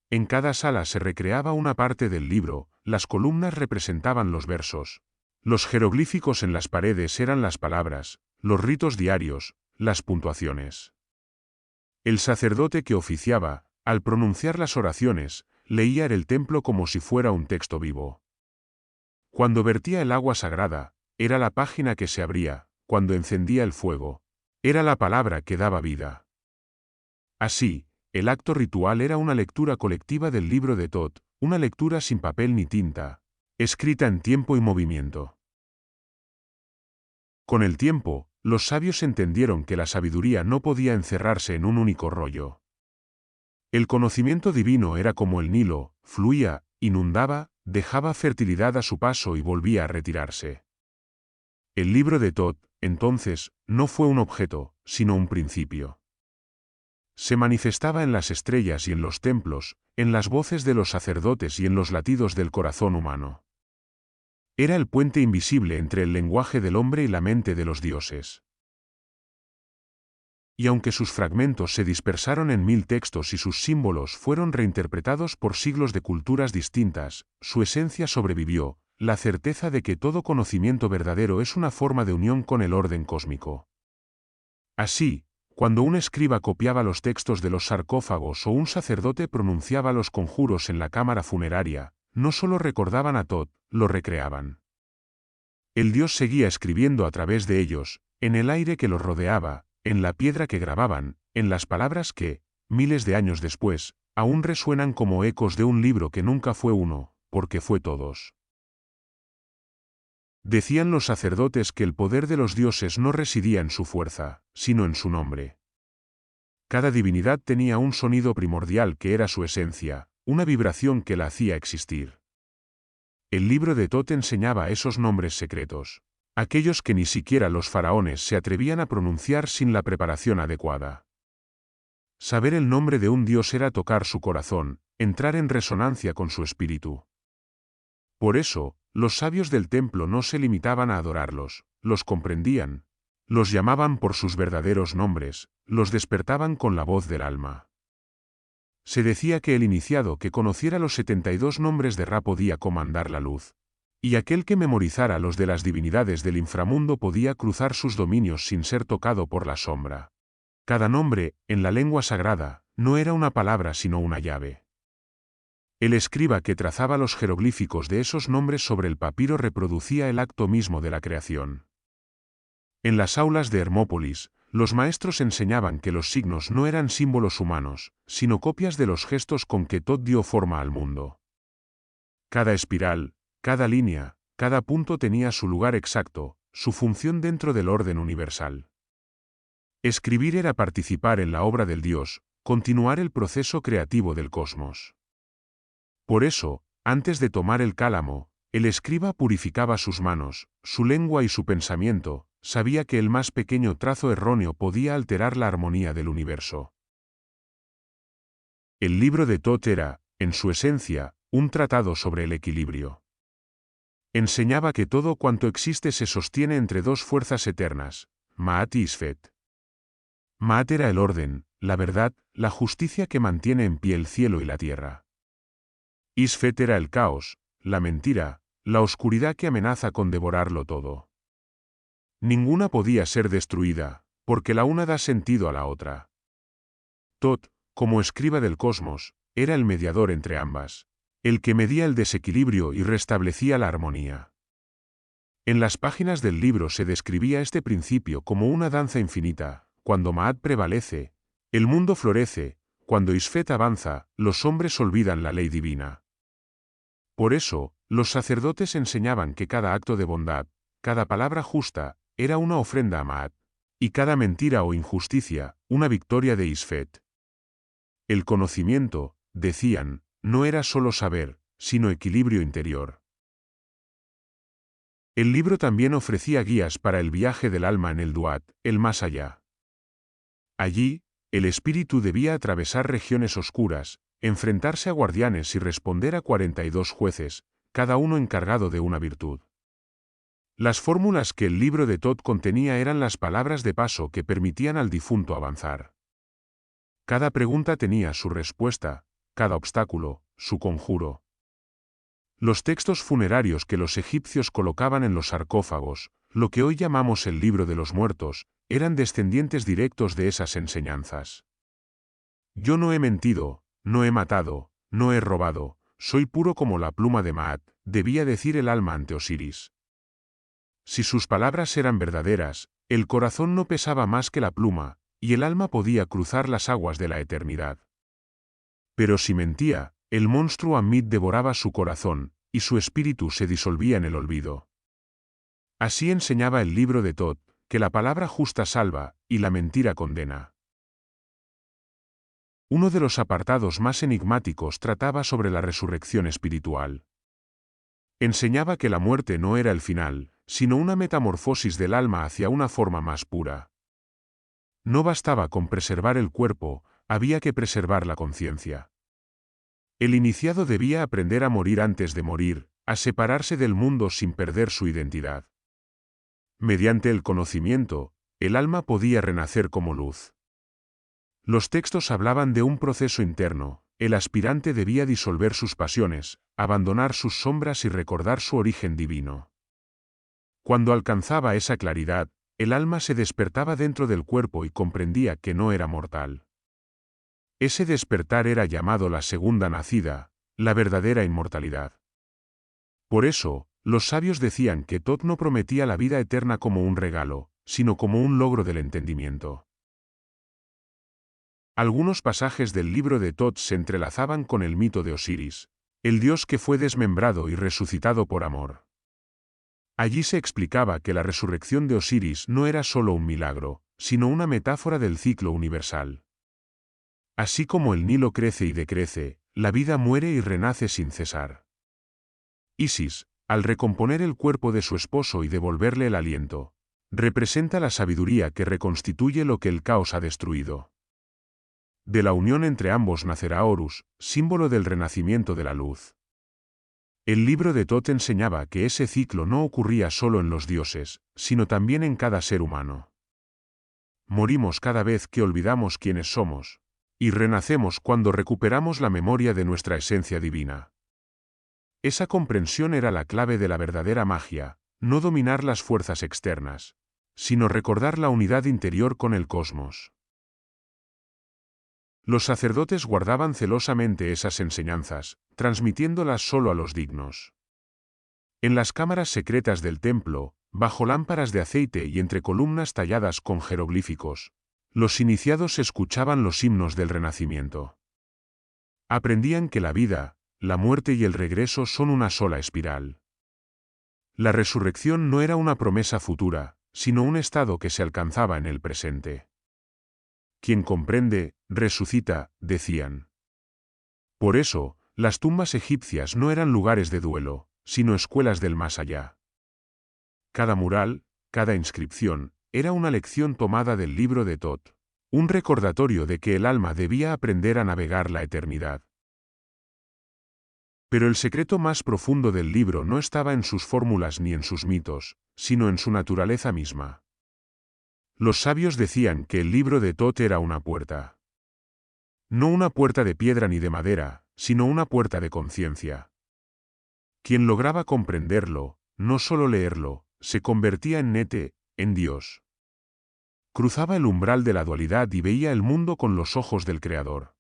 En cada sala se recreaba una parte del libro, las columnas representaban los versos, los jeroglíficos en las paredes eran las palabras, los ritos diarios, las puntuaciones. El sacerdote que oficiaba, al pronunciar las oraciones, leía el templo como si fuera un texto vivo. Cuando vertía el agua sagrada, era la página que se abría; cuando encendía el fuego, era la palabra que daba vida. Así, el acto ritual era una lectura colectiva del libro de Thoth, una lectura sin papel ni tinta, escrita en tiempo y movimiento. Con el tiempo, los sabios entendieron que la sabiduría no podía encerrarse en un único rollo. El conocimiento divino era como el Nilo, fluía, inundaba, dejaba fertilidad a su paso y volvía a retirarse. El libro de Thoth, entonces, no fue un objeto, sino un principio. Se manifestaba en las estrellas y en los templos, en las voces de los sacerdotes y en los latidos del corazón humano. Era el puente invisible entre el lenguaje del hombre y la mente de los dioses. Y aunque sus fragmentos se dispersaron en 1000 textos y sus símbolos fueron reinterpretados por siglos de culturas distintas, su esencia sobrevivió, la certeza de que todo conocimiento verdadero es una forma de unión con el orden cósmico. Así, cuando un escriba copiaba los textos de los sarcófagos o un sacerdote pronunciaba los conjuros en la cámara funeraria, no solo recordaban a Thoth, lo recreaban. El dios seguía escribiendo a través de ellos, en el aire que los rodeaba, en la piedra que grababan, en las palabras que, miles de años después, aún resuenan como ecos de un libro que nunca fue uno, porque fue todos. Decían los sacerdotes que el poder de los dioses no residía en su fuerza, sino en su nombre. Cada divinidad tenía un sonido primordial que era su esencia, una vibración que la hacía existir. El libro de Tot enseñaba esos nombres secretos, aquellos que ni siquiera los faraones se atrevían a pronunciar sin la preparación adecuada. Saber el nombre de un dios era tocar su corazón, entrar en resonancia con su espíritu. Por eso, los sabios del templo no se limitaban a adorarlos, los comprendían, los llamaban por sus verdaderos nombres, los despertaban con la voz del alma. Se decía que el iniciado que conociera los 72 nombres de Ra podía comandar la luz, y aquel que memorizara los de las divinidades del inframundo podía cruzar sus dominios sin ser tocado por la sombra. Cada nombre, en la lengua sagrada, no era una palabra sino una llave. El escriba que trazaba los jeroglíficos de esos nombres sobre el papiro reproducía el acto mismo de la creación. En las aulas de Hermópolis, los maestros enseñaban que los signos no eran símbolos humanos, sino copias de los gestos con que Tot dio forma al mundo. Cada espiral, cada línea, cada punto tenía su lugar exacto, su función dentro del orden universal. Escribir era participar en la obra del Dios, continuar el proceso creativo del cosmos. Por eso, antes de tomar el cálamo, el escriba purificaba sus manos, su lengua y su pensamiento, sabía que el más pequeño trazo erróneo podía alterar la armonía del universo. El libro de Tot era, en su esencia, un tratado sobre el equilibrio. Enseñaba que todo cuanto existe se sostiene entre dos fuerzas eternas, Ma'at y Isfet. Ma'at era el orden, la verdad, la justicia que mantiene en pie el cielo y la tierra. Isfet era el caos, la mentira, la oscuridad que amenaza con devorarlo todo. Ninguna podía ser destruida, porque la una da sentido a la otra. Tot, como escriba del cosmos, era el mediador entre ambas, el que medía el desequilibrio y restablecía la armonía. En las páginas del libro se describía este principio como una danza infinita: cuando Ma'at prevalece, el mundo florece; cuando Isfet avanza, los hombres olvidan la ley divina. Por eso, los sacerdotes enseñaban que cada acto de bondad, cada palabra justa, era una ofrenda a Ma'at, y cada mentira o injusticia, una victoria de Isfet. El conocimiento, decían, no era solo saber, sino equilibrio interior. El libro también ofrecía guías para el viaje del alma en el Duat, el más allá. Allí, el espíritu debía atravesar regiones oscuras, enfrentarse a guardianes y responder a 42 jueces, cada uno encargado de una virtud. Las fórmulas que el libro de Tot contenía eran las palabras de paso que permitían al difunto avanzar. Cada pregunta tenía su respuesta, cada obstáculo, su conjuro. Los textos funerarios que los egipcios colocaban en los sarcófagos, lo que hoy llamamos el libro de los muertos, eran descendientes directos de esas enseñanzas. Yo no he mentido, no he matado, no he robado, soy puro como la pluma de Ma'at, debía decir el alma ante Osiris. Si sus palabras eran verdaderas, el corazón no pesaba más que la pluma, y el alma podía cruzar las aguas de la eternidad. Pero si mentía, el monstruo Amid devoraba su corazón, y su espíritu se disolvía en el olvido. Así enseñaba el libro de Tot, que la palabra justa salva, y la mentira condena. Uno de los apartados más enigmáticos trataba sobre la resurrección espiritual. Enseñaba que la muerte no era el final, sino una metamorfosis del alma hacia una forma más pura. No bastaba con preservar el cuerpo, había que preservar la conciencia. El iniciado debía aprender a morir antes de morir, a separarse del mundo sin perder su identidad. Mediante el conocimiento, el alma podía renacer como luz. Los textos hablaban de un proceso interno: el aspirante debía disolver sus pasiones, abandonar sus sombras y recordar su origen divino. Cuando alcanzaba esa claridad, el alma se despertaba dentro del cuerpo y comprendía que no era mortal. Ese despertar era llamado la segunda nacida, la verdadera inmortalidad. Por eso, los sabios decían que Tot no prometía la vida eterna como un regalo, sino como un logro del entendimiento. Algunos pasajes del libro de Tot se entrelazaban con el mito de Osiris, el Dios que fue desmembrado y resucitado por amor. Allí se explicaba que la resurrección de Osiris no era solo un milagro, sino una metáfora del ciclo universal. Así como el Nilo crece y decrece, la vida muere y renace sin cesar. Isis, al recomponer el cuerpo de su esposo y devolverle el aliento, representa la sabiduría que reconstituye lo que el caos ha destruido. De la unión entre ambos nacerá Horus, símbolo del renacimiento de la luz. El libro de Tot enseñaba que ese ciclo no ocurría solo en los dioses, sino también en cada ser humano. Morimos cada vez que olvidamos quiénes somos, y renacemos cuando recuperamos la memoria de nuestra esencia divina. Esa comprensión era la clave de la verdadera magia, no dominar las fuerzas externas, sino recordar la unidad interior con el cosmos. Los sacerdotes guardaban celosamente esas enseñanzas, transmitiéndolas solo a los dignos. En las cámaras secretas del templo, bajo lámparas de aceite y entre columnas talladas con jeroglíficos, los iniciados escuchaban los himnos del renacimiento. Aprendían que la vida, la muerte y el regreso son una sola espiral. La resurrección no era una promesa futura, sino un estado que se alcanzaba en el presente. Quien comprende, resucita, decían. Por eso, las tumbas egipcias no eran lugares de duelo, sino escuelas del más allá. Cada mural, cada inscripción, era una lección tomada del libro de Tot, un recordatorio de que el alma debía aprender a navegar la eternidad. Pero el secreto más profundo del libro no estaba en sus fórmulas ni en sus mitos, sino en su naturaleza misma. Los sabios decían que el libro de Tot era una puerta. No una puerta de piedra ni de madera, sino una puerta de conciencia. Quien lograba comprenderlo, no solo leerlo, se convertía en Nete, en Dios. Cruzaba el umbral de la dualidad y veía el mundo con los ojos del Creador.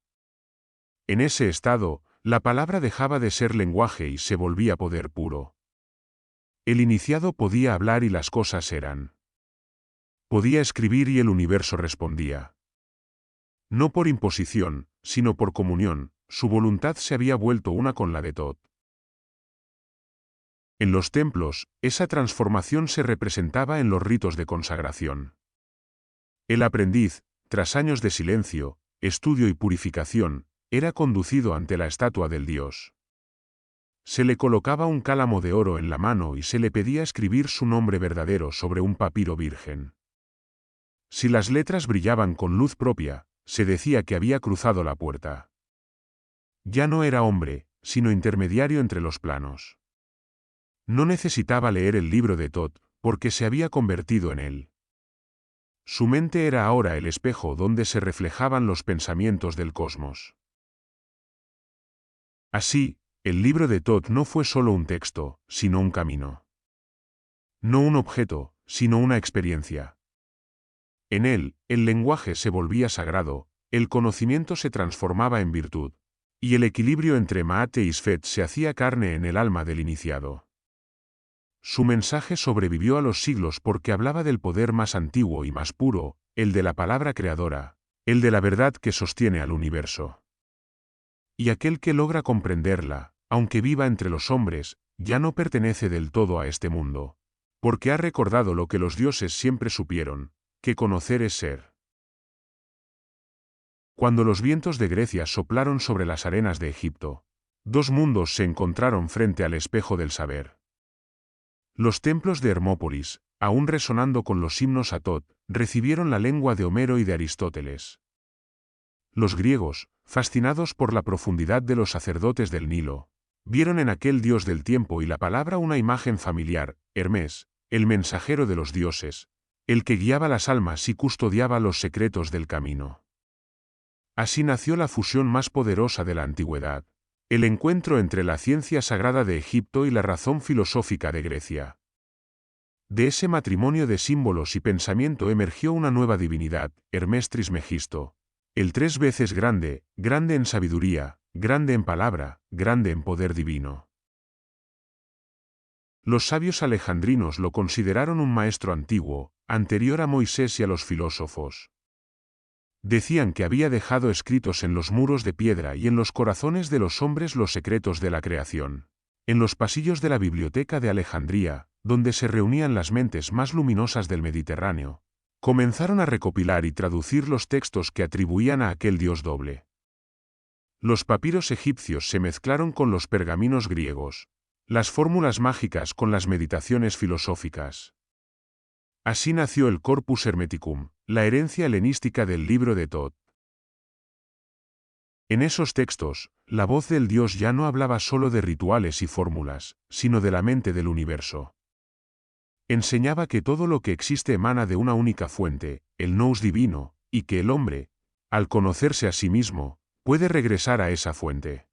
En ese estado, la palabra dejaba de ser lenguaje y se volvía poder puro. El iniciado podía hablar y las cosas eran. Podía escribir y el universo respondía. No por imposición, sino por comunión, su voluntad se había vuelto una con la de Tot. En los templos, esa transformación se representaba en los ritos de consagración. El aprendiz, tras años de silencio, estudio y purificación, era conducido ante la estatua del dios. Se le colocaba un cálamo de oro en la mano y se le pedía escribir su nombre verdadero sobre un papiro virgen. Si las letras brillaban con luz propia, se decía que había cruzado la puerta. Ya no era hombre, sino intermediario entre los planos. No necesitaba leer el libro de Tot, porque se había convertido en él. Su mente era ahora el espejo donde se reflejaban los pensamientos del cosmos. Así, el libro de Tot no fue solo un texto, sino un camino. No un objeto, sino una experiencia. En él, el lenguaje se volvía sagrado, el conocimiento se transformaba en virtud, y el equilibrio entre Maat e Isfet se hacía carne en el alma del iniciado. Su mensaje sobrevivió a los siglos porque hablaba del poder más antiguo y más puro, el de la palabra creadora, el de la verdad que sostiene al universo. Y aquel que logra comprenderla, aunque viva entre los hombres, ya no pertenece del todo a este mundo, porque ha recordado lo que los dioses siempre supieron, que conocer es ser. Cuando los vientos de Grecia soplaron sobre las arenas de Egipto, dos mundos se encontraron frente al espejo del saber. Los templos de Hermópolis, aún resonando con los himnos a Tot, recibieron la lengua de Homero y de Aristóteles. Los griegos, fascinados por la profundidad de los sacerdotes del Nilo, vieron en aquel dios del tiempo y la palabra una imagen familiar, Hermes, el mensajero de los dioses, el que guiaba las almas y custodiaba los secretos del camino. Así nació la fusión más poderosa de la antigüedad, el encuentro entre la ciencia sagrada de Egipto y la razón filosófica de Grecia. De ese matrimonio de símbolos y pensamiento emergió una nueva divinidad, Hermes Trismegisto, el 3 veces grande, grande en sabiduría, grande en palabra, grande en poder divino. Los sabios alejandrinos lo consideraron un maestro antiguo, anterior a Moisés y a los filósofos. Decían que había dejado escritos en los muros de piedra y en los corazones de los hombres los secretos de la creación. En los pasillos de la biblioteca de Alejandría, donde se reunían las mentes más luminosas del Mediterráneo, comenzaron a recopilar y traducir los textos que atribuían a aquel dios doble. Los papiros egipcios se mezclaron con los pergaminos griegos, las fórmulas mágicas con las meditaciones filosóficas. Así nació el Corpus Hermeticum, la herencia helenística del libro de Tot. En esos textos, la voz del Dios ya no hablaba solo de rituales y fórmulas, sino de la mente del universo. Enseñaba que todo lo que existe emana de una única fuente, el nous divino, y que el hombre, al conocerse a sí mismo, puede regresar a esa fuente.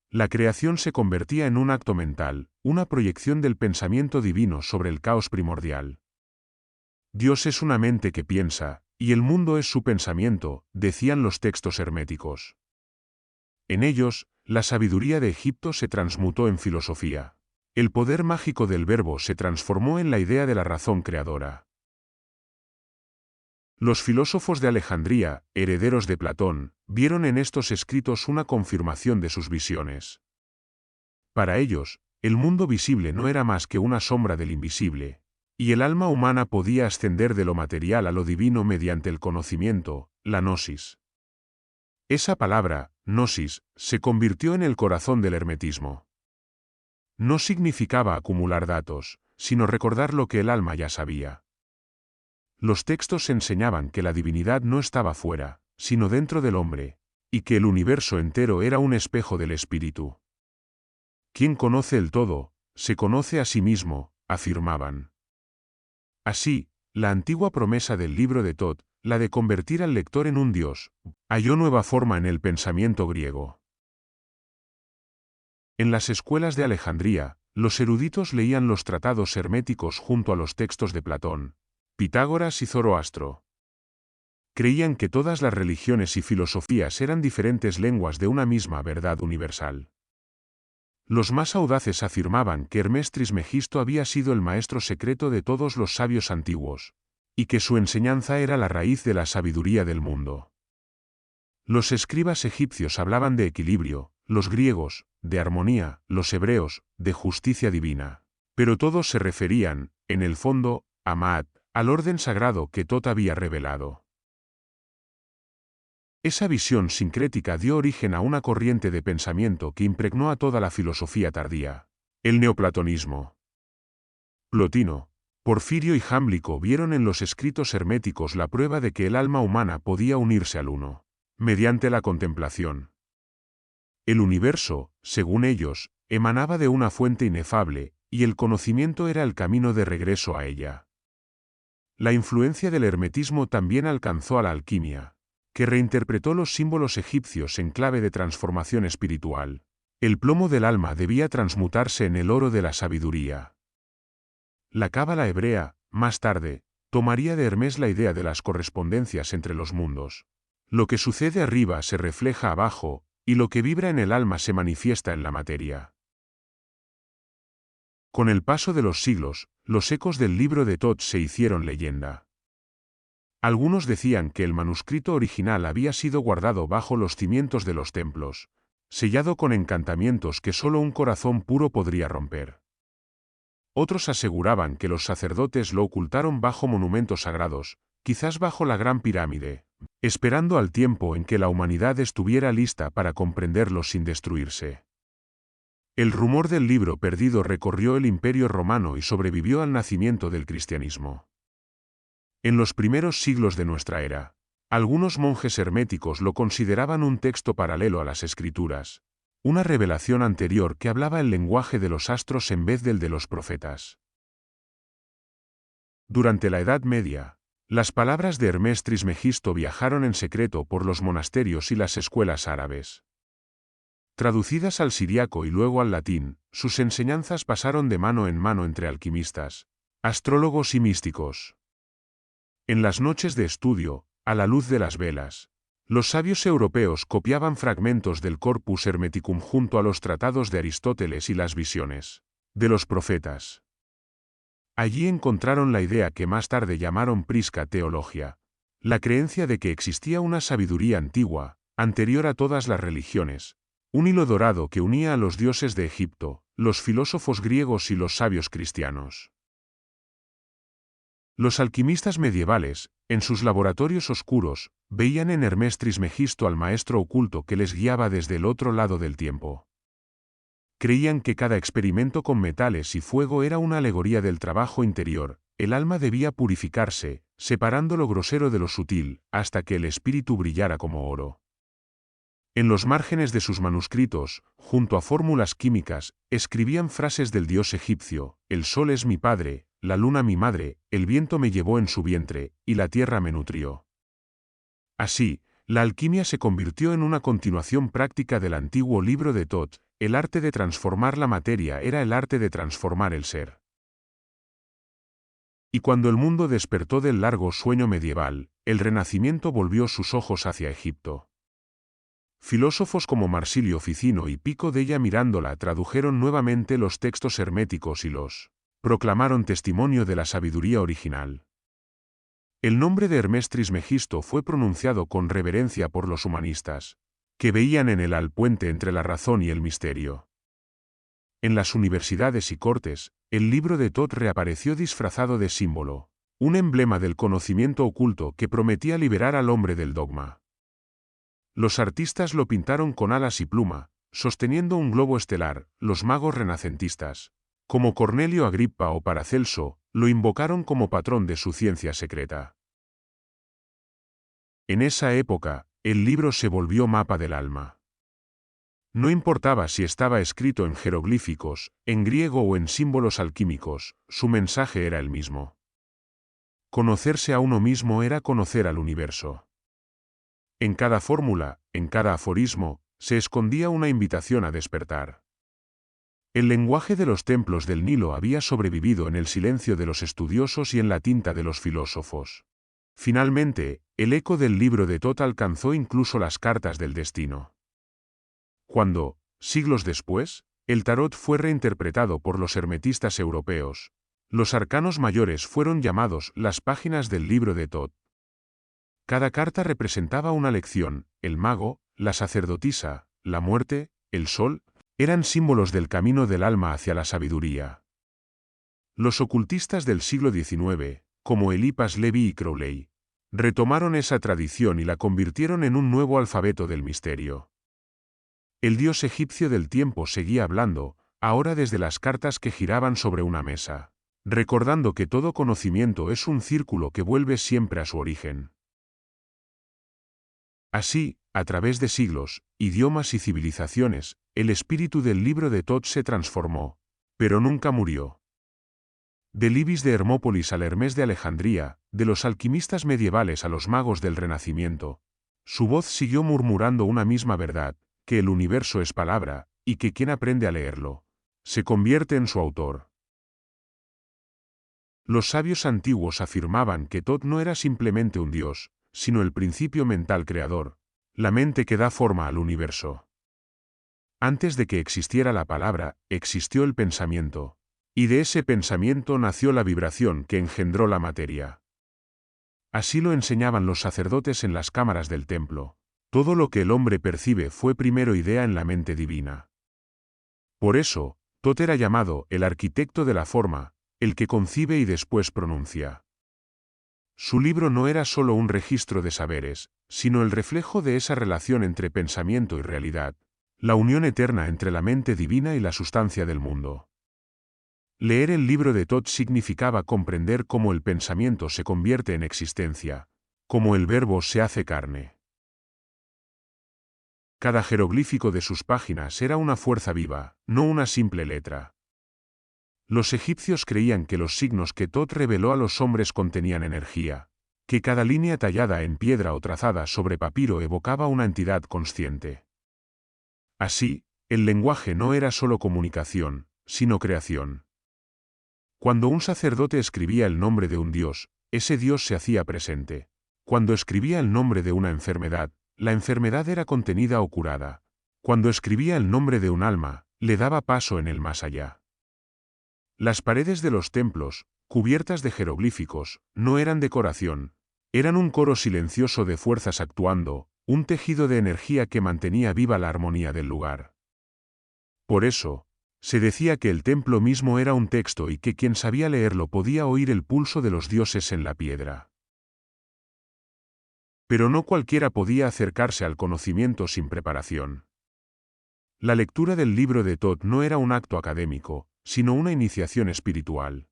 La creación se convertía en un acto mental, una proyección del pensamiento divino sobre el caos primordial. Dios es una mente que piensa, y el mundo es su pensamiento, decían los textos herméticos. En ellos, la sabiduría de Egipto se transmutó en filosofía. El poder mágico del verbo se transformó en la idea de la razón creadora. Los filósofos de Alejandría, herederos de Platón, vieron en estos escritos una confirmación de sus visiones. Para ellos, el mundo visible no era más que una sombra del invisible, y el alma humana podía ascender de lo material a lo divino mediante el conocimiento, la gnosis. Esa palabra, gnosis, se convirtió en el corazón del hermetismo. No significaba acumular datos, sino recordar lo que el alma ya sabía. Los textos enseñaban que la divinidad no estaba fuera, sino dentro del hombre, y que el universo entero era un espejo del espíritu. Quien conoce el todo, se conoce a sí mismo, afirmaban. Así, la antigua promesa del libro de Tot, la de convertir al lector en un dios, halló nueva forma en el pensamiento griego. En las escuelas de Alejandría, los eruditos leían los tratados herméticos junto a los textos de Platón, Pitágoras y Zoroastro. Creían que todas las religiones y filosofías eran diferentes lenguas de una misma verdad universal. Los más audaces afirmaban que Hermes Trismegisto había sido el maestro secreto de todos los sabios antiguos, y que su enseñanza era la raíz de la sabiduría del mundo. Los escribas egipcios hablaban de equilibrio, los griegos, de armonía, los hebreos, de justicia divina. Pero todos se referían, en el fondo, a Maat, al orden sagrado que Tot había revelado. Esa visión sincrética dio origen a una corriente de pensamiento que impregnó a toda la filosofía tardía, el neoplatonismo. Plotino, Porfirio y Jámblico vieron en los escritos herméticos la prueba de que el alma humana podía unirse al uno, mediante la contemplación. El universo, según ellos, emanaba de una fuente inefable, y el conocimiento era el camino de regreso a ella. La influencia del hermetismo también alcanzó a la alquimia, que reinterpretó los símbolos egipcios en clave de transformación espiritual. El plomo del alma debía transmutarse en el oro de la sabiduría. La cábala hebrea, más tarde, tomaría de Hermes la idea de las correspondencias entre los mundos. Lo que sucede arriba se refleja abajo, y lo que vibra en el alma se manifiesta en la materia. Con el paso de los siglos, los ecos del libro de Tot se hicieron leyenda. Algunos decían que el manuscrito original había sido guardado bajo los cimientos de los templos, sellado con encantamientos que solo un corazón puro podría romper. Otros aseguraban que los sacerdotes lo ocultaron bajo monumentos sagrados, quizás bajo la Gran Pirámide, esperando al tiempo en que la humanidad estuviera lista para comprenderlo sin destruirse. El rumor del libro perdido recorrió el Imperio Romano y sobrevivió al nacimiento del cristianismo. En los primeros siglos de nuestra era, algunos monjes herméticos lo consideraban un texto paralelo a las Escrituras, una revelación anterior que hablaba el lenguaje de los astros en vez del de los profetas. Durante la Edad Media, las palabras de Hermes Trismegisto viajaron en secreto por los monasterios y las escuelas árabes. Traducidas al siriaco y luego al latín, sus enseñanzas pasaron de mano en mano entre alquimistas, astrólogos y místicos. En las noches de estudio, a la luz de las velas, los sabios europeos copiaban fragmentos del Corpus Hermeticum junto a los tratados de Aristóteles y las visiones de los profetas. Allí encontraron la idea que más tarde llamaron prisca teología, La creencia de que existía una sabiduría antigua, anterior a todas las religiones, un hilo dorado que unía a los dioses de Egipto, los filósofos griegos y los sabios cristianos. Los alquimistas medievales, en sus laboratorios oscuros, veían en Hermes Trismegisto al maestro oculto que les guiaba desde el otro lado del tiempo. Creían que cada experimento con metales y fuego era una alegoría del trabajo interior, el alma debía purificarse, separando lo grosero de lo sutil, hasta que el espíritu brillara como oro. En los márgenes de sus manuscritos, junto a fórmulas químicas, escribían frases del dios egipcio: el sol es mi padre, la luna mi madre, el viento me llevó en su vientre, y la tierra me nutrió. Así, la alquimia se convirtió en una continuación práctica del antiguo libro de Thoth. El arte de transformar la materia era el arte de transformar el ser. Y cuando el mundo despertó del largo sueño medieval, el Renacimiento volvió sus ojos hacia Egipto. Filósofos como Marsilio Ficino y Pico della Mirandola tradujeron nuevamente los textos herméticos y los proclamaron testimonio de la sabiduría original. El nombre de Hermes Trismegisto fue pronunciado con reverencia por los humanistas, que veían en él al puente entre la razón y el misterio. En las universidades y cortes, el libro de Thoth reapareció disfrazado de símbolo, un emblema del conocimiento oculto que prometía liberar al hombre del dogma. Los artistas lo pintaron con alas y pluma, sosteniendo un globo estelar. Los magos renacentistas, como Cornelio Agrippa o Paracelso, lo invocaron como patrón de su ciencia secreta. En esa época, el libro se volvió mapa del alma. No importaba si estaba escrito en jeroglíficos, en griego o en símbolos alquímicos, su mensaje era el mismo. Conocerse a uno mismo era conocer al universo. En cada fórmula, en cada aforismo, se escondía una invitación a despertar. El lenguaje de los templos del Nilo había sobrevivido en el silencio de los estudiosos y en la tinta de los filósofos. Finalmente, el eco del libro de Thoth alcanzó incluso las cartas del destino. Cuando, siglos después, el tarot fue reinterpretado por los hermetistas europeos, los arcanos mayores fueron llamados las páginas del libro de Thoth. Cada carta representaba una lección: el mago, la sacerdotisa, la muerte, el sol, eran símbolos del camino del alma hacia la sabiduría. Los ocultistas del siglo XIX, como Eliphas Levi y Crowley, retomaron esa tradición y la convirtieron en un nuevo alfabeto del misterio. El dios egipcio del tiempo seguía hablando, ahora desde las cartas que giraban sobre una mesa, recordando que todo conocimiento es un círculo que vuelve siempre a su origen. Así, a través de siglos, idiomas y civilizaciones, el espíritu del libro de Thoth se transformó, pero nunca murió. Del Ibis de Hermópolis al Hermes de Alejandría, de los alquimistas medievales a los magos del Renacimiento, su voz siguió murmurando una misma verdad: que el universo es palabra, y que quien aprende a leerlo, se convierte en su autor. Los sabios antiguos afirmaban que Thoth no era simplemente un dios, sino el principio mental creador, la mente que da forma al universo. Antes de que existiera la palabra, existió el pensamiento, y de ese pensamiento nació la vibración que engendró la materia. Así lo enseñaban los sacerdotes en las cámaras del templo. Todo lo que el hombre percibe fue primero idea en la mente divina. Por eso, Thoth era llamado el arquitecto de la forma, el que concibe y después pronuncia. Su libro no era solo un registro de saberes, sino el reflejo de esa relación entre pensamiento y realidad, la unión eterna entre la mente divina y la sustancia del mundo. Leer el libro de Thoth significaba comprender cómo el pensamiento se convierte en existencia, cómo el verbo se hace carne. Cada jeroglífico de sus páginas era una fuerza viva, no una simple letra. Los egipcios creían que los signos que Thoth reveló a los hombres contenían energía, que cada línea tallada en piedra o trazada sobre papiro evocaba una entidad consciente. Así, el lenguaje no era solo comunicación, sino creación. Cuando un sacerdote escribía el nombre de un dios, ese dios se hacía presente. Cuando escribía el nombre de una enfermedad, la enfermedad era contenida o curada. Cuando escribía el nombre de un alma, le daba paso en el más allá. Las paredes de los templos, cubiertas de jeroglíficos, no eran decoración, Eran un coro silencioso de fuerzas actuando, un tejido de energía que mantenía viva la armonía del lugar. Por eso, se decía que el templo mismo era un texto y que quien sabía leerlo podía oír el pulso de los dioses en la piedra. Pero no cualquiera podía acercarse al conocimiento sin preparación. La lectura del libro de Thoth no era un acto académico, sino una iniciación espiritual.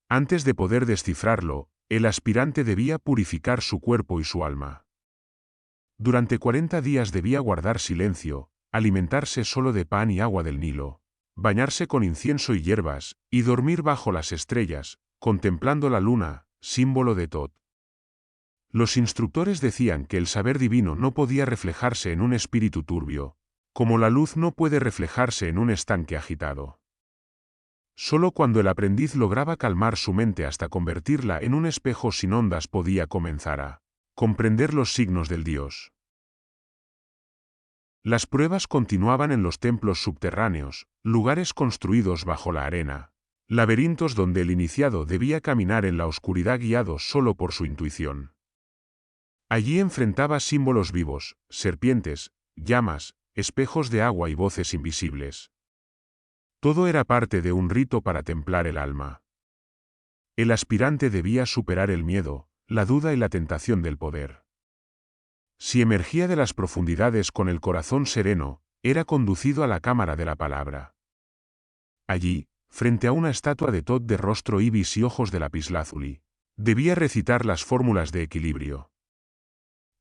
Antes de poder descifrarlo, el aspirante debía purificar su cuerpo y su alma. Durante 40 días debía guardar silencio, alimentarse solo de pan y agua del Nilo, bañarse con incienso y hierbas, y dormir bajo las estrellas, contemplando la luna, símbolo de Thoth. Los instructores decían que el saber divino no podía reflejarse en un espíritu turbio, como la luz no puede reflejarse en un estanque agitado. Solo cuando el aprendiz lograba calmar su mente hasta convertirla en un espejo sin ondas podía comenzar a comprender los signos del Dios. Las pruebas continuaban en los templos subterráneos, lugares construidos bajo la arena, laberintos donde el iniciado debía caminar en la oscuridad guiado solo por su intuición. Allí enfrentaba símbolos vivos, serpientes, llamas, espejos de agua y voces invisibles. Todo era parte de un rito para templar el alma. El aspirante debía superar el miedo, la duda y la tentación del poder. Si emergía de las profundidades con el corazón sereno, era conducido a la cámara de la palabra. Allí, frente a una estatua de Thoth de rostro ibis y ojos de lapislázuli, debía recitar las fórmulas de equilibrio.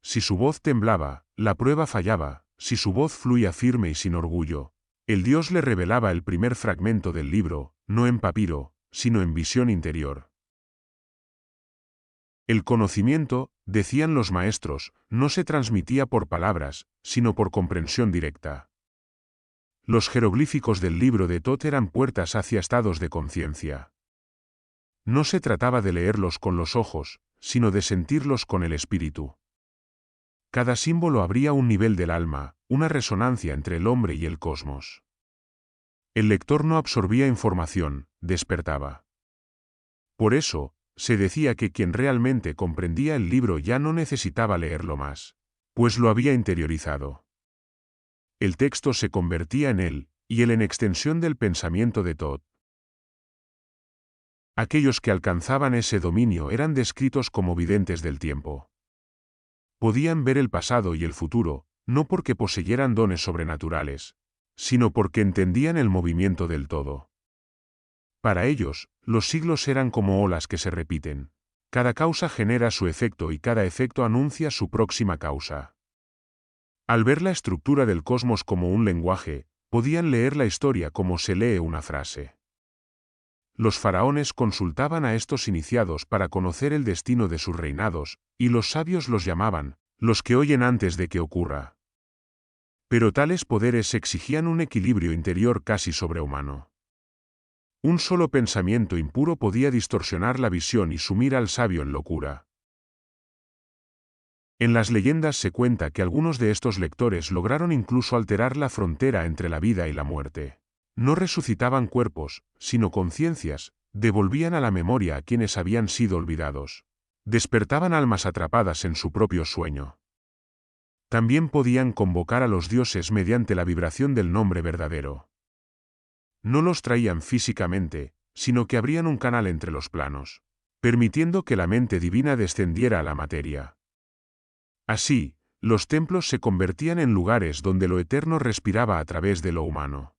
Si su voz temblaba, la prueba fallaba; si su voz fluía firme y sin orgullo, el Dios le revelaba el primer fragmento del libro, no en papiro, sino en visión interior. El conocimiento, decían los maestros, no se transmitía por palabras, sino por comprensión directa. Los jeroglíficos del libro de Thoth eran puertas hacia estados de conciencia. No se trataba de leerlos con los ojos, sino de sentirlos con el espíritu. Cada símbolo abría un nivel del alma, una resonancia entre el hombre y el cosmos. El lector no absorbía información, despertaba. Por eso, se decía que quien realmente comprendía el libro ya no necesitaba leerlo más, pues lo había interiorizado. El texto se convertía en él, y él en extensión del pensamiento de Thoth. Aquellos que alcanzaban ese dominio eran descritos como videntes del tiempo. Podían ver el pasado y el futuro, no porque poseyeran dones sobrenaturales, sino porque entendían el movimiento del todo. Para ellos, los siglos eran como olas que se repiten. Cada causa genera su efecto y cada efecto anuncia su próxima causa. Al ver la estructura del cosmos como un lenguaje, podían leer la historia como se lee una frase. Los faraones consultaban a estos iniciados para conocer el destino de sus reinados, y los sabios los llamaban, los que oyen antes de que ocurra. Pero tales poderes exigían un equilibrio interior casi sobrehumano. Un solo pensamiento impuro podía distorsionar la visión y sumir al sabio en locura. En las leyendas se cuenta que algunos de estos lectores lograron incluso alterar la frontera entre la vida y la muerte. No resucitaban cuerpos, sino conciencias, devolvían a la memoria a quienes habían sido olvidados. Despertaban almas atrapadas en su propio sueño. También podían convocar a los dioses mediante la vibración del nombre verdadero. No los traían físicamente, sino que abrían un canal entre los planos, permitiendo que la mente divina descendiera a la materia. Así, los templos se convertían en lugares donde lo eterno respiraba a través de lo humano.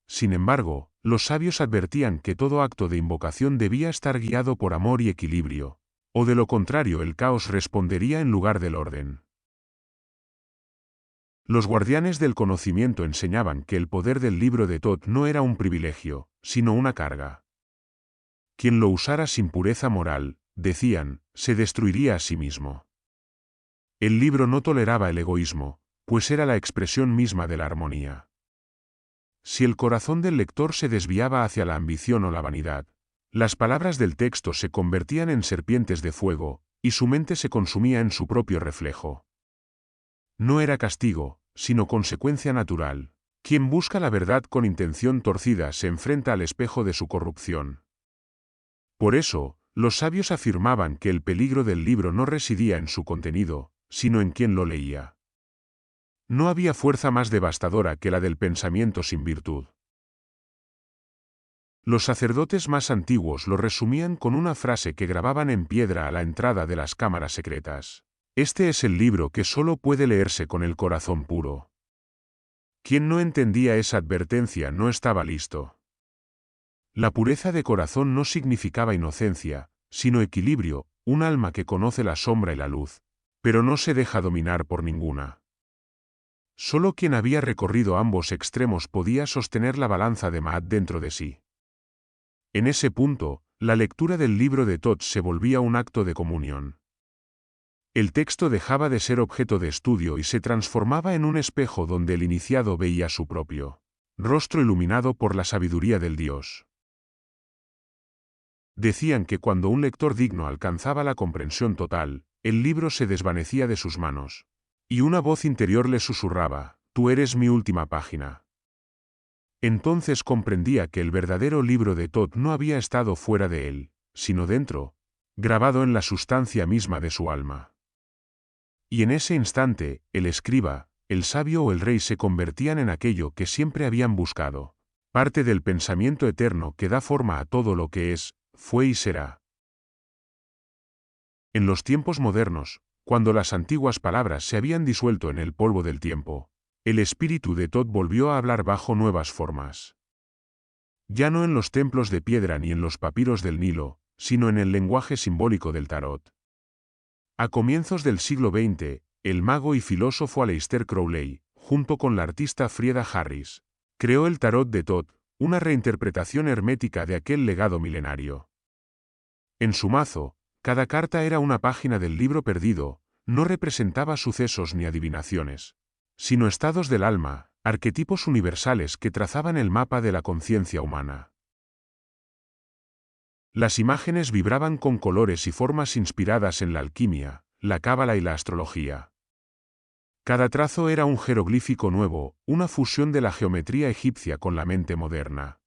Sin embargo, los sabios advertían que todo acto de invocación debía estar guiado por amor y equilibrio, o de lo contrario el caos respondería en lugar del orden. Los guardianes del conocimiento enseñaban que el poder del libro de Thoth no era un privilegio, sino una carga. Quien lo usara sin pureza moral, decían, se destruiría a sí mismo. El libro no toleraba el egoísmo, pues era la expresión misma de la armonía. Si el corazón del lector se desviaba hacia la ambición o la vanidad, las palabras del texto se convertían en serpientes de fuego, y su mente se consumía en su propio reflejo. No era castigo, sino consecuencia natural. Quien busca la verdad con intención torcida se enfrenta al espejo de su corrupción. Por eso, Los sabios afirmaban que el peligro del libro no residía en su contenido, sino en quien lo leía. No había fuerza más devastadora que la del pensamiento sin virtud. Los sacerdotes más antiguos lo resumían con una frase que grababan en piedra a la entrada de las cámaras secretas. Este es el libro que solo puede leerse con el corazón puro. Quien no entendía esa advertencia no estaba listo. La pureza de corazón no significaba inocencia, sino equilibrio, un alma que conoce la sombra y la luz, pero no se deja dominar por ninguna. Solo quien había recorrido ambos extremos podía sostener la balanza de Ma'at dentro de sí. En ese punto, la lectura del libro de Thoth se volvía un acto de comunión. El texto dejaba de ser objeto de estudio y se transformaba en un espejo donde el iniciado veía su propio rostro iluminado por la sabiduría del Dios. Decían que cuando un lector digno alcanzaba la comprensión total, el libro se desvanecía de sus manos, y una voz interior le susurraba: «Tú eres mi última página». Entonces comprendía que el verdadero libro de Thoth no había estado fuera de él, sino dentro, grabado en la sustancia misma de su alma. Y en ese instante, el escriba, el sabio o el rey se convertían en aquello que siempre habían buscado, parte del pensamiento eterno que da forma a todo lo que es, fue y será. En los tiempos modernos, cuando las antiguas palabras se habían disuelto en el polvo del tiempo, el espíritu de Thoth volvió a hablar bajo nuevas formas. Ya no en los templos de piedra ni en los papiros del Nilo, sino en el lenguaje simbólico del tarot. A comienzos del siglo XX, el mago y filósofo Aleister Crowley, junto con la artista Frieda Harris, creó el tarot de Thoth, una reinterpretación hermética de aquel legado milenario. En su mazo, cada carta era una página del libro perdido, no representaba sucesos ni adivinaciones, sino estados del alma, arquetipos universales que trazaban el mapa de la conciencia humana. Las imágenes vibraban con colores y formas inspiradas en la alquimia, la cábala y la astrología. Cada trazo era un jeroglífico nuevo, una fusión de la geometría egipcia con la mente moderna.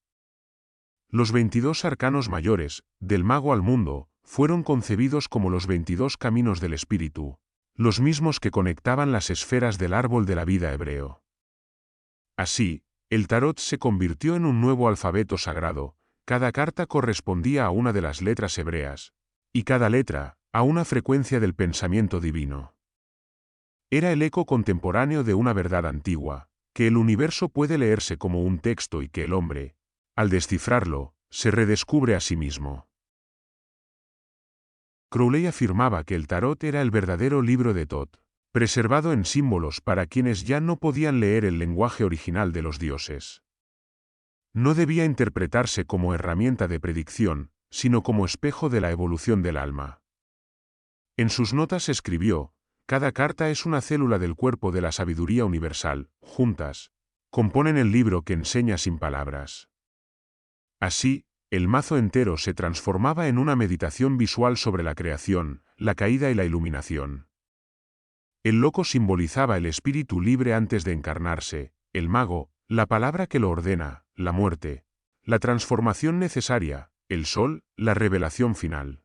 Los 22 arcanos mayores, del mago al mundo, fueron concebidos como los 22 caminos del espíritu, los mismos que conectaban las esferas del árbol de la vida hebreo. Así, el tarot se convirtió en un nuevo alfabeto sagrado, cada carta correspondía a una de las letras hebreas, y cada letra, a una frecuencia del pensamiento divino. Era el eco contemporáneo de una verdad antigua, que el universo puede leerse como un texto y que el hombre, al descifrarlo, se redescubre a sí mismo. Crowley afirmaba que el tarot era el verdadero libro de Thoth, preservado en símbolos para quienes ya no podían leer el lenguaje original de los dioses. No debía interpretarse como herramienta de predicción, sino como espejo de la evolución del alma. En sus notas escribió: «Cada carta es una célula del cuerpo de la sabiduría universal, juntas, componen el libro que enseña sin palabras». Así, el mazo entero se transformaba en una meditación visual sobre la creación, la caída y la iluminación. El loco simbolizaba el espíritu libre antes de encarnarse, el mago, la palabra que lo ordena, la muerte, la transformación necesaria, el sol, la revelación final.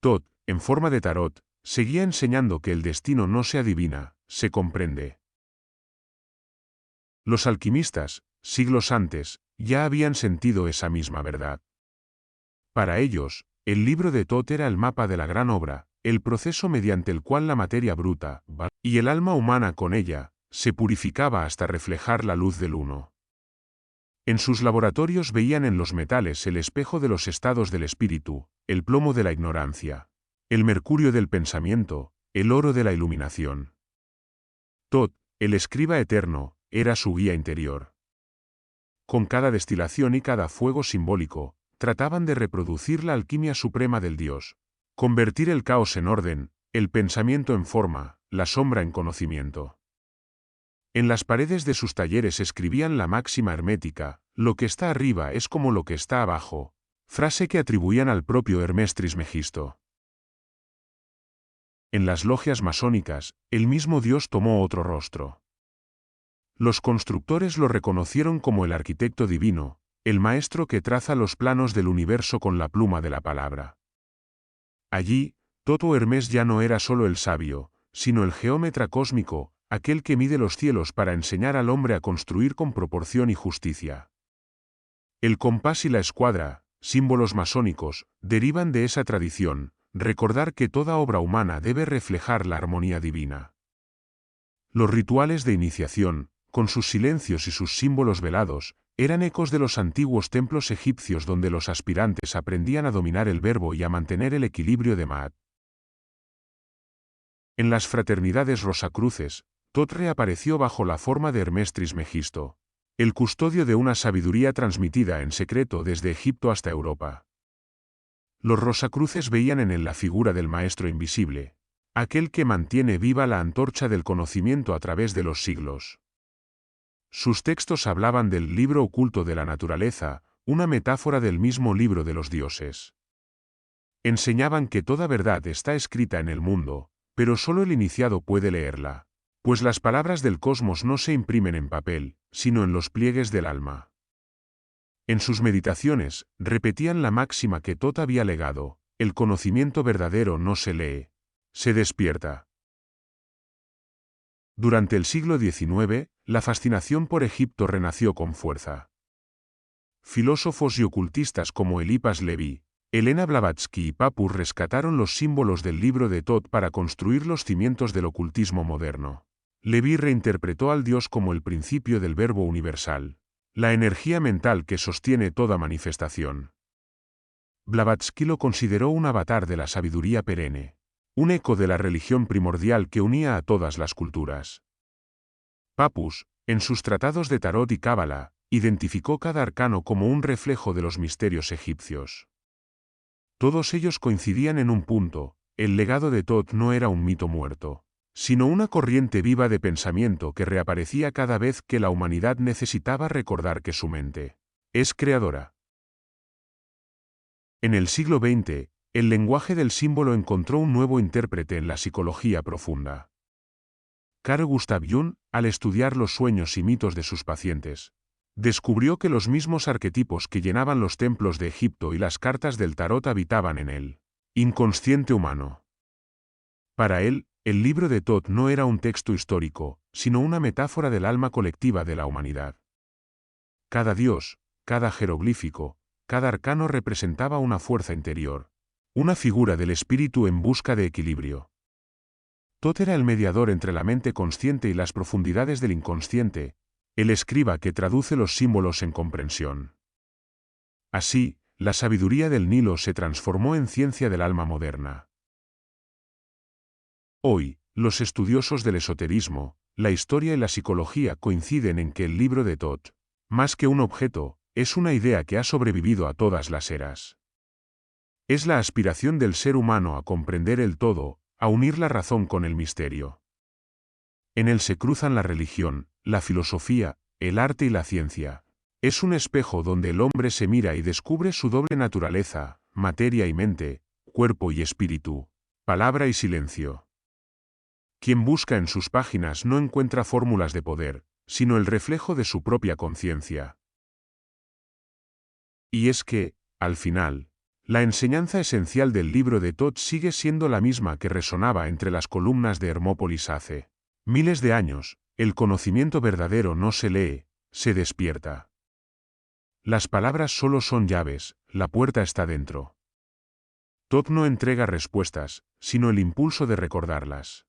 Thoth, en forma de tarot, seguía enseñando que el destino no se adivina, se comprende. Los alquimistas, siglos antes, ya habían sentido esa misma verdad. Para ellos, el libro de Thoth era el mapa de la gran obra, el proceso mediante el cual la materia bruta, y el alma humana con ella, se purificaba hasta reflejar la luz del Uno. En sus laboratorios veían en los metales el espejo de los estados del espíritu, el plomo de la ignorancia, el mercurio del pensamiento, el oro de la iluminación. Thoth, el escriba eterno, era su guía interior. Con cada destilación y cada fuego simbólico, trataban de reproducir la alquimia suprema del Dios, convertir el caos en orden, el pensamiento en forma, la sombra en conocimiento. En las paredes de sus talleres escribían la máxima hermética: «Lo que está arriba es como lo que está abajo», frase que atribuían al propio Hermes Trismegisto. En las logias masónicas, el mismo Dios tomó otro rostro. Los constructores lo reconocieron como el arquitecto divino, el maestro que traza los planos del universo con la pluma de la palabra. Allí, Toto Hermes ya no era solo el sabio, sino el geómetra cósmico, aquel que mide los cielos para enseñar al hombre a construir con proporción y justicia. El compás y la escuadra, símbolos masónicos, derivan de esa tradición, recordar que toda obra humana debe reflejar la armonía divina. Los rituales de iniciación, con sus silencios y sus símbolos velados, eran ecos de los antiguos templos egipcios donde los aspirantes aprendían a dominar el verbo y a mantener el equilibrio de Maat. En las fraternidades rosacruces, Tot reapareció bajo la forma de Hermes Trismegisto, el custodio de una sabiduría transmitida en secreto desde Egipto hasta Europa. Los rosacruces veían en él la figura del maestro invisible, aquel que mantiene viva la antorcha del conocimiento a través de los siglos. Sus textos hablaban del libro oculto de la naturaleza, una metáfora del mismo libro de los dioses. Enseñaban que toda verdad está escrita en el mundo, pero solo el iniciado puede leerla, pues las palabras del cosmos no se imprimen en papel, sino en los pliegues del alma. En sus meditaciones, repetían la máxima que Tot había legado: el conocimiento verdadero no se lee, se despierta. Durante el siglo XIX, la fascinación por Egipto renació con fuerza. Filósofos y ocultistas como Eliphas Levi, Elena Blavatsky y Papus rescataron los símbolos del libro de Tot para construir los cimientos del ocultismo moderno. Levi reinterpretó al Dios como el principio del verbo universal, la energía mental que sostiene toda manifestación. Blavatsky lo consideró un avatar de la sabiduría perenne, un eco de la religión primordial que unía a todas las culturas. Papus, en sus tratados de tarot y cábala, identificó cada arcano como un reflejo de los misterios egipcios. Todos ellos coincidían en un punto: el legado de Tot no era un mito muerto, sino una corriente viva de pensamiento que reaparecía cada vez que la humanidad necesitaba recordar que su mente es creadora. En el siglo XX, el lenguaje del símbolo encontró un nuevo intérprete en la psicología profunda. Carl Gustav Jung, al estudiar los sueños y mitos de sus pacientes, descubrió que los mismos arquetipos que llenaban los templos de Egipto y las cartas del tarot habitaban en el inconsciente humano. Para él, el libro de Tot no era un texto histórico, sino una metáfora del alma colectiva de la humanidad. Cada dios, cada jeroglífico, cada arcano representaba una fuerza interior, una figura del espíritu en busca de equilibrio. Tot era el mediador entre la mente consciente y las profundidades del inconsciente, el escriba que traduce los símbolos en comprensión. Así, la sabiduría del Nilo se transformó en ciencia del alma moderna. Hoy, los estudiosos del esoterismo, la historia y la psicología coinciden en que el libro de Tot, más que un objeto, es una idea que ha sobrevivido a todas las eras. Es la aspiración del ser humano a comprender el todo, a unir la razón con el misterio. En él se cruzan la religión, la filosofía, el arte y la ciencia. Es un espejo donde el hombre se mira y descubre su doble naturaleza, materia y mente, cuerpo y espíritu, palabra y silencio. Quien busca en sus páginas no encuentra fórmulas de poder, sino el reflejo de su propia conciencia. Y es que, al final, la enseñanza esencial del libro de Tot sigue siendo la misma que resonaba entre las columnas de Hermópolis hace miles de años: el conocimiento verdadero no se lee, se despierta. Las palabras solo son llaves, la puerta está dentro. Tot no entrega respuestas, sino el impulso de recordarlas.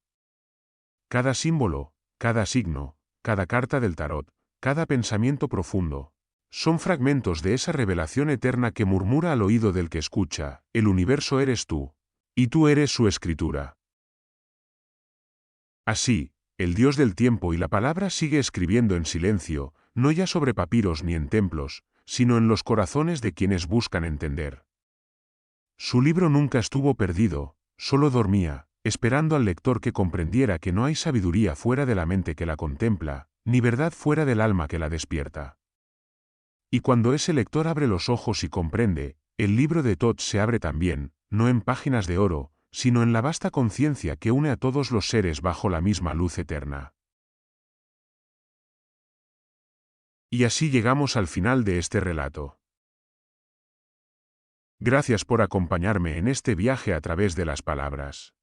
Cada símbolo, cada signo, cada carta del tarot, cada pensamiento profundo, son fragmentos de esa revelación eterna que murmura al oído del que escucha: el universo eres tú, y tú eres su escritura. Así, el Dios del tiempo y la palabra sigue escribiendo en silencio, no ya sobre papiros ni en templos, sino en los corazones de quienes buscan entender. Su libro nunca estuvo perdido, solo dormía, esperando al lector que comprendiera que no hay sabiduría fuera de la mente que la contempla, ni verdad fuera del alma que la despierta. Y cuando ese lector abre los ojos y comprende, el libro de Tot se abre también, no en páginas de oro, sino en la vasta conciencia que une a todos los seres bajo la misma luz eterna. Y así llegamos al final de este relato. Gracias por acompañarme en este viaje a través de las palabras.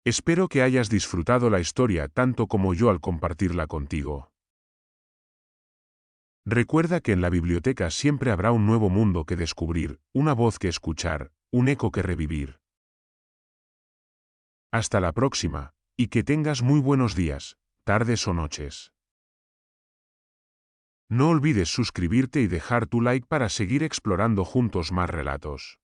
Espero que hayas disfrutado la historia tanto como yo al compartirla contigo. Recuerda que en la biblioteca siempre habrá un nuevo mundo que descubrir, una voz que escuchar, un eco que revivir. Hasta la próxima, y que tengas muy buenos días, tardes o noches. No olvides suscribirte y dejar tu like para seguir explorando juntos más relatos.